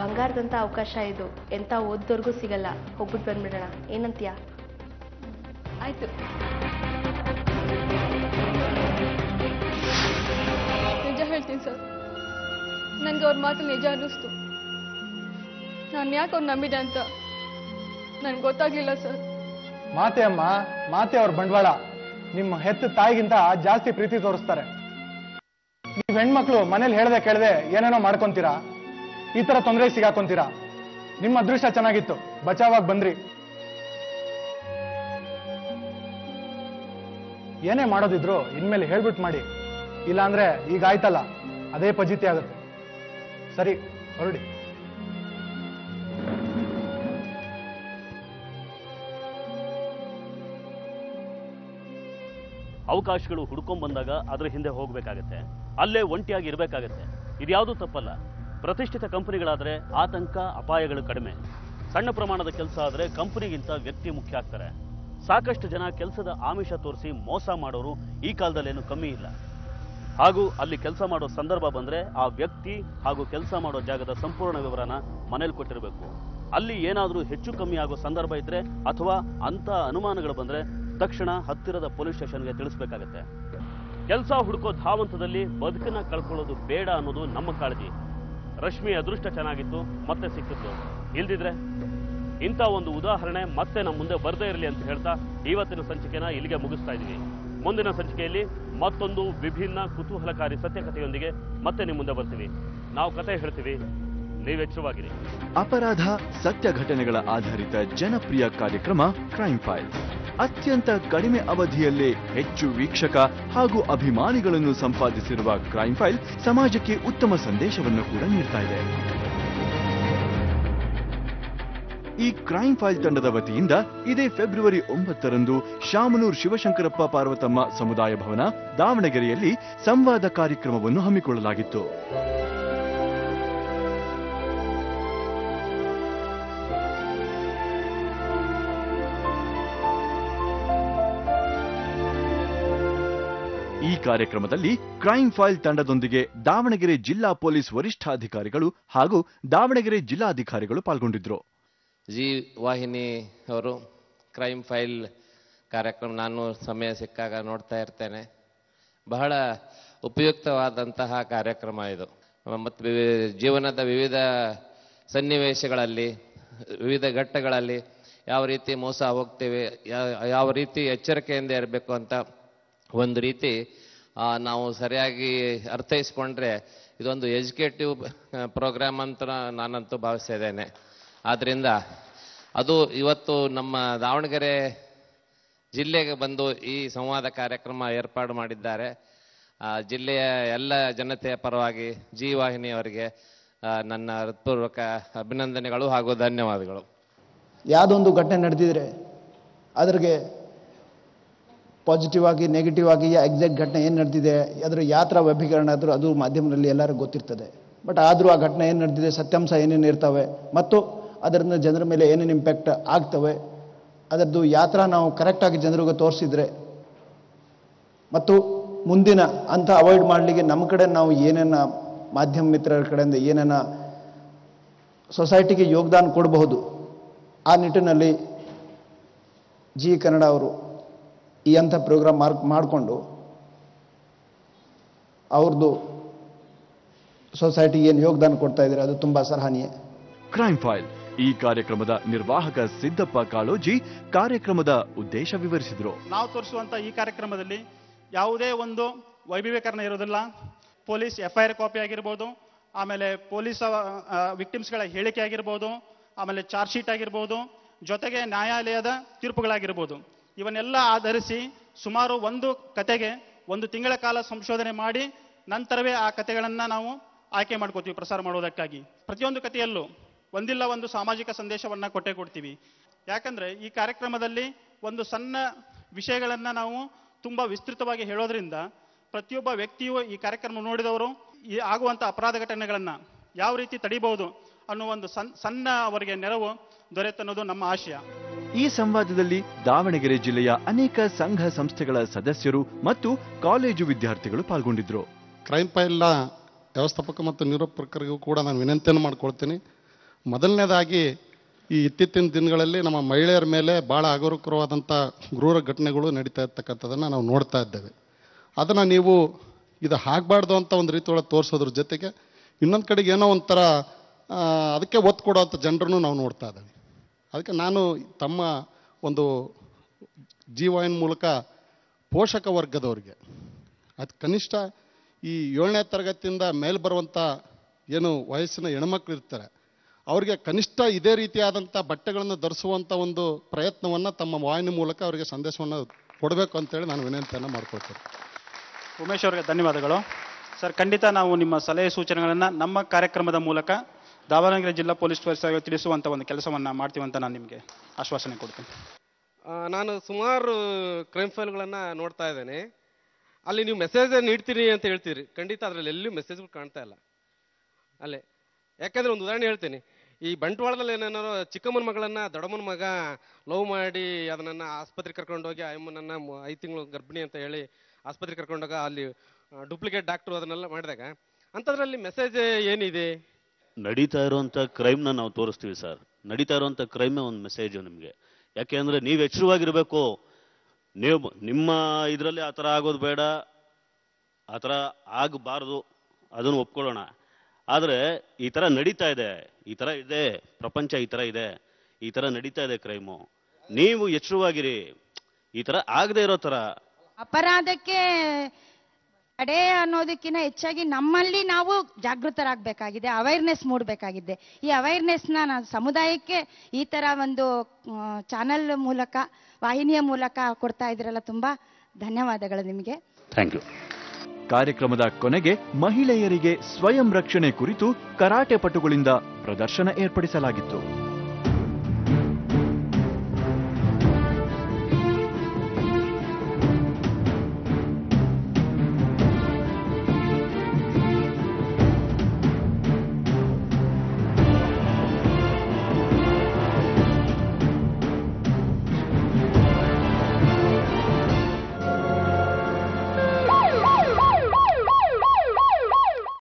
S11: ಬಂಗಾರದಂಥ ಅವಕಾಶ ಇದು, ಎಂಥ ಓದ್ದೋರ್ಗೂ ಸಿಗಲ್ಲ. ಹೋಗ್ಬಿಟ್ಟು ಬಂದ್ಬಿಡೋಣ, ಏನಂತೀಯ?
S2: ಆಯ್ತು. ನಿಜ ಹೇಳ್ತೀನಿ ಸರ್, ನನಗೆ ಅವ್ರ ಮಾತು ನಿಜ ಅನ್ನಿಸ್ತು. ನಾನು ಯಾಕೆ ಅವ್ರು ನಂಬಿದೆ ಅಂತ ನನ್ಗೆ ಗೊತ್ತಾಗ್ಲಿಲ್ಲ ಸರ್.
S12: ಮಾತೆ ಅಮ್ಮ, ಮಾತೆ ಅವ್ರ ಬಂಡವಾಳ. ನಿಮ್ಮ ಹೆತ್ತ ತಾಯಿಗಿಂತ ಜಾಸ್ತಿ ಪ್ರೀತಿ ತೋರಿಸ್ತಾರೆ. ನೀವು ಹೆಣ್ಮಕ್ಳು ಮನೇಲಿ ಹೇಳ್ದೆ ಕೇಳದೆ ಏನೇನೋ ಮಾಡ್ಕೊಂತೀರಾ, ಈ ತರ ತೊಂದರೆ ಸಿಗಾಕೊಂತೀರಾ. ನಿಮ್ಮ ಅದೃಷ್ಟ ಚೆನ್ನಾಗಿತ್ತು, ಬಚಾವಾಗಿ ಬಂದ್ರಿ. ಏನೇ ಮಾಡೋದಿದ್ರು ಇನ್ಮೇಲೆ ಹೇಳ್ಬಿಟ್ಟು ಮಾಡಿ, ಇಲ್ಲಾಂದ್ರೆ ಈಗ ಆಯ್ತಲ್ಲ ಅದೇ ಪಜಿತಿ ಆಗುತ್ತೆ. ಸರಿ, ಹೊರಡಿ.
S1: ಅವಕಾಶಗಳು ಹುಡ್ಕೊಂಡ್ ಬಂದಾಗ ಅದರ ಹಿಂದೆ ಹೋಗ್ಬೇಕಾಗತ್ತೆ, ಅಲ್ಲೇ ಒಂಟಿಯಾಗಿ ಇರಬೇಕಾಗತ್ತೆ. ಇದ್ಯಾವುದೂ ತಪ್ಪಲ್ಲ. ಪ್ರತಿಷ್ಠಿತ ಕಂಪನಿಗಳಾದ್ರೆ ಆತಂಕ ಅಪಾಯಗಳು ಕಡಿಮೆ. ಸಣ್ಣ ಪ್ರಮಾಣದ ಕೆಲಸ ಆದರೆ ಕಂಪನಿಗಿಂತ ವ್ಯಕ್ತಿ ಮುಖ್ಯ ಆಗ್ತಾರೆ. ಸಾಕಷ್ಟು ಜನ ಕೆಲಸದ ಆಮಿಷ ತೋರಿಸಿ ಮೋಸ ಮಾಡೋರು ಈ ಕಾಲದಲ್ಲೇನು ಕಮ್ಮಿ ಇಲ್ಲ. ಹಾಗೂ ಅಲ್ಲಿ ಕೆಲಸ ಮಾಡೋ ಸಂದರ್ಭ ಬಂದ್ರೆ ಆ ವ್ಯಕ್ತಿ ಹಾಗೂ ಕೆಲಸ ಮಾಡೋ ಜಾಗದ ಸಂಪೂರ್ಣ ವಿವರನ ಮನೇಲಿ ಕೊಟ್ಟಿರಬೇಕು. ಅಲ್ಲಿ ಏನಾದರೂ ಹೆಚ್ಚು ಕಮ್ಮಿ ಆಗೋ ಸಂದರ್ಭ ಇದ್ರೆ ಅಥವಾ ಅಂತ ಅನುಮಾನಗಳು ಬಂದ್ರೆ ತಕ್ಷಣ ಹತ್ತಿರದ ಪೊಲೀಸ್ ಸ್ಟೇಷನ್ಗೆ ತಿಳಿಸ್ಬೇಕಾಗತ್ತೆ. ಕೆಲಸ ಹುಡುಕೋ ಧಾವಂತದಲ್ಲಿ ಬದುಕನ್ನ ಕಳ್ಕೊಳ್ಳೋದು ಬೇಡ ಅನ್ನೋದು ನಮ್ಮ ಕಾಳಜಿ. ರಶ್ಮಿ ಅದೃಷ್ಟ ಚೆನ್ನಾಗಿತ್ತು, ಮತ್ತೆ ಸಿಕ್ಕಿತ್ತು. ಇಲ್ದಿದ್ರೆ ಇಂಥ ಒಂದು ಉದಾಹರಣೆ ಮತ್ತೆ ನಮ್ಮ ಮುಂದೆ ಬರದೇ ಇರಲಿ ಅಂತ ಹೇಳ್ತಾ ಇವತ್ತಿನ ಸಂಚಿಕೆನ ಇಲ್ಲಿಗೆ ಮುಗಿಸ್ತಾ ಇದೀವಿ. ಮುಂದಿನ ಸಂಚಿಕೆಯಲ್ಲಿ ಮತ್ತೊಂದು ವಿಭಿನ್ನ ಕುತೂಹಲಕಾರಿ ಸತ್ಯಕಥೆಯೊಂದಿಗೆ ಮತ್ತೆ ನಿಮ್ಮ ಮುಂದೆ ಬರ್ತೀವಿ. ನಾವು ಕತೆ ಹೇಳ್ತೀವಿ, ನೀವೆಚ್ಚರವಾಗಿರಿ.
S13: ಅಪರಾಧ ಸತ್ಯ ಘಟನೆಗಳ ಆಧಾರಿತ ಜನಪ್ರಿಯ ಕಾರ್ಯಕ್ರಮ ಕ್ರೈಮ್ ಫೈಲ್ ಅತ್ಯಂತ ಕಡಿಮೆ ಅವಧಿಯಲ್ಲೇ ಹೆಚ್ಚು ವೀಕ್ಷಕ ಹಾಗೂ ಅಭಿಮಾನಿಗಳನ್ನು ಸಂಪಾದಿಸಿರುವ ಕ್ರೈಮ್ ಫೈಲ್ ಸಮಾಜಕ್ಕೆ ಉತ್ತಮ ಸಂದೇಶವನ್ನು ಕೂಡ ನೀಡ್ತಾ ಇದೆ. ಈ ಕ್ರೈಮ್ ಫೈಲ್ ತಂಡದ ವತಿಯಿಂದ ಇದೇ ಫೆಬ್ರವರಿ 9ರಂದು ಶಾಮನೂರು ಶಿವಶಂಕರಪ್ಪ ಪಾರ್ವತಮ್ಮ ಸಮುದಾಯ ಭವನ ದಾವಣಗೆರೆಯಲ್ಲಿ ಸಂವಾದ ಕಾರ್ಯಕ್ರಮವನ್ನು ಹಮ್ಮಿಕೊಳ್ಳಲಾಗಿತ್ತು. ಈ ಕಾರ್ಯಕ್ರಮದಲ್ಲಿ ಕ್ರೈಮ್ ಫೈಲ್ ತಂಡದೊಂದಿಗೆ ದಾವಣಗೆರೆ ಜಿಲ್ಲಾ ಪೊಲೀಸ್ ವರಿಷ್ಠಾಧಿಕಾರಿಗಳು ಹಾಗೂ ದಾವಣಗೆರೆ ಜಿಲ್ಲಾಧಿಕಾರಿಗಳು ಪಾಲ್ಗೊಂಡಿದ್ರು.
S14: ಜಿ ವಾಹಿನಿ ಅವರು ಕ್ರೈಮ್ ಫೈಲ್ ಕಾರ್ಯಕ್ರಮ ನಾನು ಸಮಯ ಸಿಕ್ಕಾಗ ನೋಡ್ತಾ ಇರ್ತೇನೆ. ಬಹಳ ಉಪಯುಕ್ತವಾದಂತಹ ಕಾರ್ಯಕ್ರಮ ಇದು. ಮತ್ತು ಜೀವನದ ವಿವಿಧ ಸನ್ನಿವೇಶಗಳಲ್ಲಿ, ವಿವಿಧ ಘಟ್ಟಗಳಲ್ಲಿ ಯಾವ ರೀತಿ ಮೋಸ ಹೋಗ್ತೇವೆ, ಯಾವ ರೀತಿ ಎಚ್ಚರಿಕೆಯಿಂದ ಇರಬೇಕು ಅಂತ ಒಂದು ರೀತಿ ನಾವು ಸರಿಯಾಗಿ ಅರ್ಥೈಸ್ಕೊಂಡ್ರೆ ಇದೊಂದು ಎಜುಕೇಟಿವ್ ಪ್ರೋಗ್ರಾಮ್ ಅಂತ ನಾನಂತೂ ಭಾವಿಸಿದ್ದೇನೆ. ಆದ್ದರಿಂದ ಅದು ಇವತ್ತು ನಮ್ಮ ದಾವಣಗೆರೆ ಜಿಲ್ಲೆಗೆ ಬಂದು ಈ ಸಂವಾದ ಕಾರ್ಯಕ್ರಮ ಏರ್ಪಾಡು ಮಾಡಿದ್ದಾರೆ. ಜಿಲ್ಲೆಯ ಎಲ್ಲ ಜನತೆಯ ಪರವಾಗಿ ಜಿ ವಾಹಿನಿಯವರಿಗೆ ನನ್ನ ಹೃತ್ಪೂರ್ವಕ ಅಭಿನಂದನೆಗಳು ಹಾಗೂ ಧನ್ಯವಾದಗಳು.
S15: ಯಾವುದೊಂದು ಘಟನೆ ನಡೆದಿದ್ರೆ ಅದ್ರಿಗೆ ಪಾಸಿಟಿವ್ ಆಗಿ ನೆಗೆಟಿವ್ ಆಗಿ ಎಕ್ಸಾಕ್ಟ್ ಘಟನೆ ಏನು ನಡೆದಿದೆ ಅದರ ಯಾತ್ರ ವ್ಯಭೀಕರಣ ಆದರೂ ಅದು ಮಾಧ್ಯಮದಲ್ಲಿ ಎಲ್ಲರಿಗೂ ಗೊತ್ತಿರ್ತದೆ. ಬಟ್ ಆದರೂ ಆ ಘಟನೆ ಏನು ನಡೆದಿದೆ, ಸತ್ಯಾಂಶ ಏನೇನು ಇರ್ತವೆ ಮತ್ತು ಅದರಿಂದ ಜನರ ಮೇಲೆ ಏನೇನು ಇಂಪ್ಯಾಕ್ಟ್ ಆಗ್ತವೆ, ಅದರದ್ದು ಯಾತ್ರಾ ನಾವು ಕರೆಕ್ಟಾಗಿ ಜನರಿಗೆ ತೋರಿಸಿದ್ರೆ ಮತ್ತು ಮುಂದಿನ ಅಂತ ಅವಾಯ್ಡ್ ಮಾಡಲಿಕ್ಕೆ ನಮ್ಮ ಕಡೆ ನಾವು ಏನೇನ ಮಾಧ್ಯಮ ಮಿತ್ರರ ಕಡೆಯಿಂದ ಏನೇನ ಸೊಸೈಟಿಗೆ ಯೋಗದಾನ ಕೊಡಬಹುದು, ಆ ನಿಟ್ಟಿನಲ್ಲಿ ಜಿ ಕನ್ನಡ ಅವರು ಈ ಅಂಥ ಪ್ರೋಗ್ರಾಮ್ ಮಾಡಿಕೊಂಡು ಅವ್ರದ್ದು ಸೊಸೈಟಿಗೆ ಏನು ಯೋಗದಾನ ಕೊಡ್ತಾ ಇದ್ದಾರೆ ಅದು ತುಂಬ ಸರಾಹನೀಯ.
S13: ಕ್ರೈಮ್ ಫೈಲ್ ಈ ಕಾರ್ಯಕ್ರಮದ ನಿರ್ವಾಹಕ ಸಿದ್ದಪ್ಪ ಕಾಳೋಜಿ ಕಾರ್ಯಕ್ರಮದ ಉದ್ದೇಶ ವಿವರಿಸಿದರು.
S16: ನಾವು ತೋರಿಸುವಂತ ಈ ಕಾರ್ಯಕ್ರಮದಲ್ಲಿ ಯಾವುದೇ ಒಂದು ವೈಭವೀಕರಣ ಇರೋದಿಲ್ಲ. ಪೊಲೀಸ್ FIR ಕಾಪಿ ಆಗಿರ್ಬೋದು, ಆಮೇಲೆ ಪೊಲೀಸ್ ವಿಕ್ಟಿಮ್ಸ್ಗಳ ಹೇಳಿಕೆ ಆಗಿರ್ಬೋದು, ಆಮೇಲೆ ಚಾರ್ಜ್ ಶೀಟ್ ಆಗಿರ್ಬೋದು, ಜೊತೆಗೆ ನ್ಯಾಯಾಲಯದ ತೀರ್ಪುಗಳಾಗಿರ್ಬೋದು, ಇವನ್ನೆಲ್ಲ ಆಧರಿಸಿ ಸುಮಾರು ಒಂದು ಕತೆಗೆ 1 ತಿಂಗಳ ಕಾಲ ಸಂಶೋಧನೆ ಮಾಡಿ ನಂತರವೇ ಆ ಕತೆಗಳನ್ನು ನಾವು ಆಯ್ಕೆ ಮಾಡ್ಕೋತೀವಿ ಪ್ರಸಾರ ಮಾಡೋದಕ್ಕಾಗಿ. ಪ್ರತಿಯೊಂದು ಕಥೆಯಲ್ಲೂ ಒಂದಿಲ್ಲ ಒಂದು ಸಾಮಾಜಿಕ ಸಂದೇಶವನ್ನ ಕೊಡ್ತೀವಿ. ಯಾಕಂದ್ರೆ ಈ ಕಾರ್ಯಕ್ರಮದಲ್ಲಿ ಒಂದು ಸಣ್ಣ ವಿಷಯಗಳನ್ನ ನಾವು ತುಂಬಾ ವಿಸ್ತೃತವಾಗಿ ಹೇಳೋದ್ರಿಂದ ಪ್ರತಿಯೊಬ್ಬ ವ್ಯಕ್ತಿಯು ಈ ಕಾರ್ಯಕ್ರಮ ನೋಡಿದವರು ಈ ಆಗುವಂತ ಅಪರಾಧ ಘಟನೆಗಳನ್ನ ಯಾವ ರೀತಿ ತಡಿಬಹುದು ಅನ್ನೋ ಒಂದು ಸಣ್ಣ ಅವರಿಗೆ ನೆರವು ದೊರೆತನ್ನೋದು ನಮ್ಮ ಆಶಯ.
S13: ಈ ಸಂವಾದದಲ್ಲಿ ದಾವಣಗೆರೆ ಜಿಲ್ಲೆಯ ಅನೇಕ ಸಂಘ ಸಂಸ್ಥೆಗಳ ಸದಸ್ಯರು ಮತ್ತು ಕಾಲೇಜು ವಿದ್ಯಾರ್ಥಿಗಳು ಪಾಲ್ಗೊಂಡಿದ್ರು.
S17: ಕ್ರೈಮ್ ಫೈಲ್ನ ವ್ಯವಸ್ಥಾಪಕ ಮತ್ತು ನಿರೂಪಕರಿಗೂ ಕೂಡ ನಾನು ವಿನಂತಿಯನ್ನು ಮಾಡ್ಕೊಳ್ತೀನಿ. ಮೊದಲನೇದಾಗಿ ಈ ಇತ್ತೀಚಿನ ದಿನಗಳಲ್ಲಿ ನಮ್ಮ ಮಹಿಳೆಯರ ಮೇಲೆ ಭಾಳ ಅಗೌರವಕರವಾದಂಥ ಕ್ರೂರ ಘಟನೆಗಳು ನಡೀತಾ ಇರ್ತಕ್ಕಂಥದ್ದನ್ನು ನಾವು ನೋಡ್ತಾ ಇದ್ದೇವೆ. ಅದನ್ನು ನೀವು ಇದು ಆಗಬಾರ್ದು ಅಂತ ಒಂದು ರೀತಿ ಒಳಗೆ ತೋರಿಸೋದ್ರ ಜೊತೆಗೆ ಇನ್ನೊಂದು ಕಡೆಗೆ ಏನೋ ಒಂಥರ ಅದಕ್ಕೆ ಒತ್ತು ಕೊಡೋವಂಥ ಜನರನ್ನು ನಾವು ನೋಡ್ತಾ ಇದ್ದೇವೆ. ಅದಕ್ಕೆ ನಾನು ತಮ್ಮ ಒಂದು ಜೀವನ ಮೂಲಕ ಪೋಷಕ ವರ್ಗದವ್ರಿಗೆ ಅದು ಕನಿಷ್ಠ ಈ 7ನೇ ತರಗತಿಯಿಂದ ಮೇಲೆ ಬರುವಂಥ ಏನು ವಯಸ್ಸಿನ ಹೆಣ್ಮಕ್ಳು ಇರ್ತಾರೆ ಅವರಿಗೆ ಕನಿಷ್ಠ ಇದೇ ರೀತಿಯಾದಂಥ ಬಟ್ಟೆಗಳನ್ನು ಧರಿಸುವಂಥ ಒಂದು ಪ್ರಯತ್ನವನ್ನು ತಮ್ಮ ವಾಹಿನಿ ಮೂಲಕ ಅವರಿಗೆ ಸಂದೇಶವನ್ನು ಕೊಡಬೇಕು ಅಂತೇಳಿ ನಾನು ವಿನಂತಿಯನ್ನು ಮಾಡ್ಕೊಳ್ತೇನೆ.
S16: ಉಮೇಶ್ ಅವರಿಗೆ ಧನ್ಯವಾದಗಳು ಸರ್. ಖಂಡಿತ ನಾವು ನಿಮ್ಮ ಸಲಹೆ ಸೂಚನೆಗಳನ್ನು ನಮ್ಮ ಕಾರ್ಯಕ್ರಮದ ಮೂಲಕ ದಾವಣಗೆರೆ ಜಿಲ್ಲಾ ಪೊಲೀಸ್ ವರಿಷ್ಠರಿಗೆ ತಿಳಿಸುವಂಥ ಒಂದು ಕೆಲಸವನ್ನು ಮಾಡ್ತೀವಿ ಅಂತ ನಾನು ನಿಮಗೆ ಆಶ್ವಾಸನೆ ಕೊಡ್ತೇನೆ.
S18: ನಾನು ಸುಮಾರು ಕ್ರೈಮ್ ಫೈಲ್ಗಳನ್ನು ನೋಡ್ತಾ ಇದ್ದೇನೆ. ಅಲ್ಲಿ ನೀವು ಮೆಸೇಜ್ ನೀಡ್ತೀರಿ ಅಂತ ಹೇಳ್ತೀರಿ, ಖಂಡಿತ ಅದರಲ್ಲಿ ಎಲ್ಲಿಯೂ ಮೆಸೇಜ್ಗಳು ಕಾಣ್ತಾ ಇಲ್ಲ ಅಲ್ಲೇ. ಯಾಕಂದ್ರೆ ಒಂದು ಉದಾಹರಣೆ ಹೇಳ್ತೀನಿ. ಈ ಬಂಟ್ವಾಳದಲ್ಲಿ ಏನೇನಾರು ಚಿಕ್ಕಮ್ಮನ ಮಗಳನ್ನ ದೊಡ್ಡಮ್ಮನ ಮಗ ಲವ್ ಮಾಡಿ ಅದನ್ನ ಆಸ್ಪತ್ರೆಗೆ ಕರ್ಕೊಂಡೋಗಿ ಅಮ್ಮನನ್ನ 5 ತಿಂಗಳು ಗರ್ಭಿಣಿ ಅಂತ ಹೇಳಿ ಆಸ್ಪತ್ರೆಗೆ ಕರ್ಕೊಂಡೋಗ ಅಲ್ಲಿ ಡೂಪ್ಲಿಕೇಟ್ ಡಾಕ್ಟರ್ ಅದನ್ನೆಲ್ಲ ಮಾಡಿದಾಗ ಅಂಥದ್ರಲ್ಲಿ ಮೆಸೇಜ್ ಏನಿದೆ?
S1: ನಡೀತಾ ಇರುವಂಥ ಕ್ರೈಮ್ನ ನಾವು ತೋರಿಸ್ತೀವಿ ಸರ್. ನಡೀತಾ ಇರುವಂಥ ಕ್ರೈಮೇ ಒಂದು ಮೆಸೇಜ್ ನಿಮಗೆ. ಯಾಕೆ ಅಂದರೆ ನೀವು ಎಚ್ಚರವಾಗಿರಬೇಕು. ನೀವು ನಿಮ್ಮ ಇದರಲ್ಲಿ ಆ ಥರ ಆಗೋದು ಬೇಡ, ಆ ಥರ ಆಗಬಾರ್ದು, ಅದನ್ನು ಒಪ್ಕೊಳ್ಳೋಣ. ಆದರೆ ಈ ಥರ ನಡೀತಾ ಇದೆ, ಈ ಥರ ಇದೆ ಪ್ರಪಂಚ, ಈ ಥರ ಇದೆ, ಈ ಥರ ನಡೀತಾ ಇದೆ ಕ್ರೈಮು. ನೀವು ಎಚ್ಚರವಾಗಿರಿ. ಈ ಥರ ಆಗದೆ ಇರೋ ಥರ
S19: ಅಪರಾಧಕ್ಕೆ ತಡೆ ಅನ್ನೋದಕ್ಕಿಂತ ಹೆಚ್ಚಾಗಿ ನಮ್ಮಲ್ಲಿ ನಾವು ಜಾಗೃತರಾಗಬೇಕಾಗಿದೆ, ಅವೇರ್ನೆಸ್ ಮೂಡಬೇಕಾಗಿದೆ. ಈ ಅವೇರ್ನೆಸ್ನ ನಾವು ಸಮುದಾಯಕ್ಕೆ ಈ ಥರ ಒಂದು ಚಾನಲ್ ಮೂಲಕ, ವಾಹಿನಿಯ ಮೂಲಕ ಕೊಡ್ತಾ ಇದ್ರಲ್ಲ, ತುಂಬ ಧನ್ಯವಾದಗಳು ನಿಮಗೆ.
S1: Thank you.
S13: ಕಾರ್ಯಕ್ರಮದ ಕೊನೆಗೆ ಮಹಿಳೆಯರಿಗೆ ಸ್ವಯಂ ರಕ್ಷಣೆ ಕುರಿತು ಕರಾಟೆ ಪಟುಗಳಿಂದ ಪ್ರದರ್ಶನ ಏರ್ಪಡಿಸಲಾಗಿತ್ತು.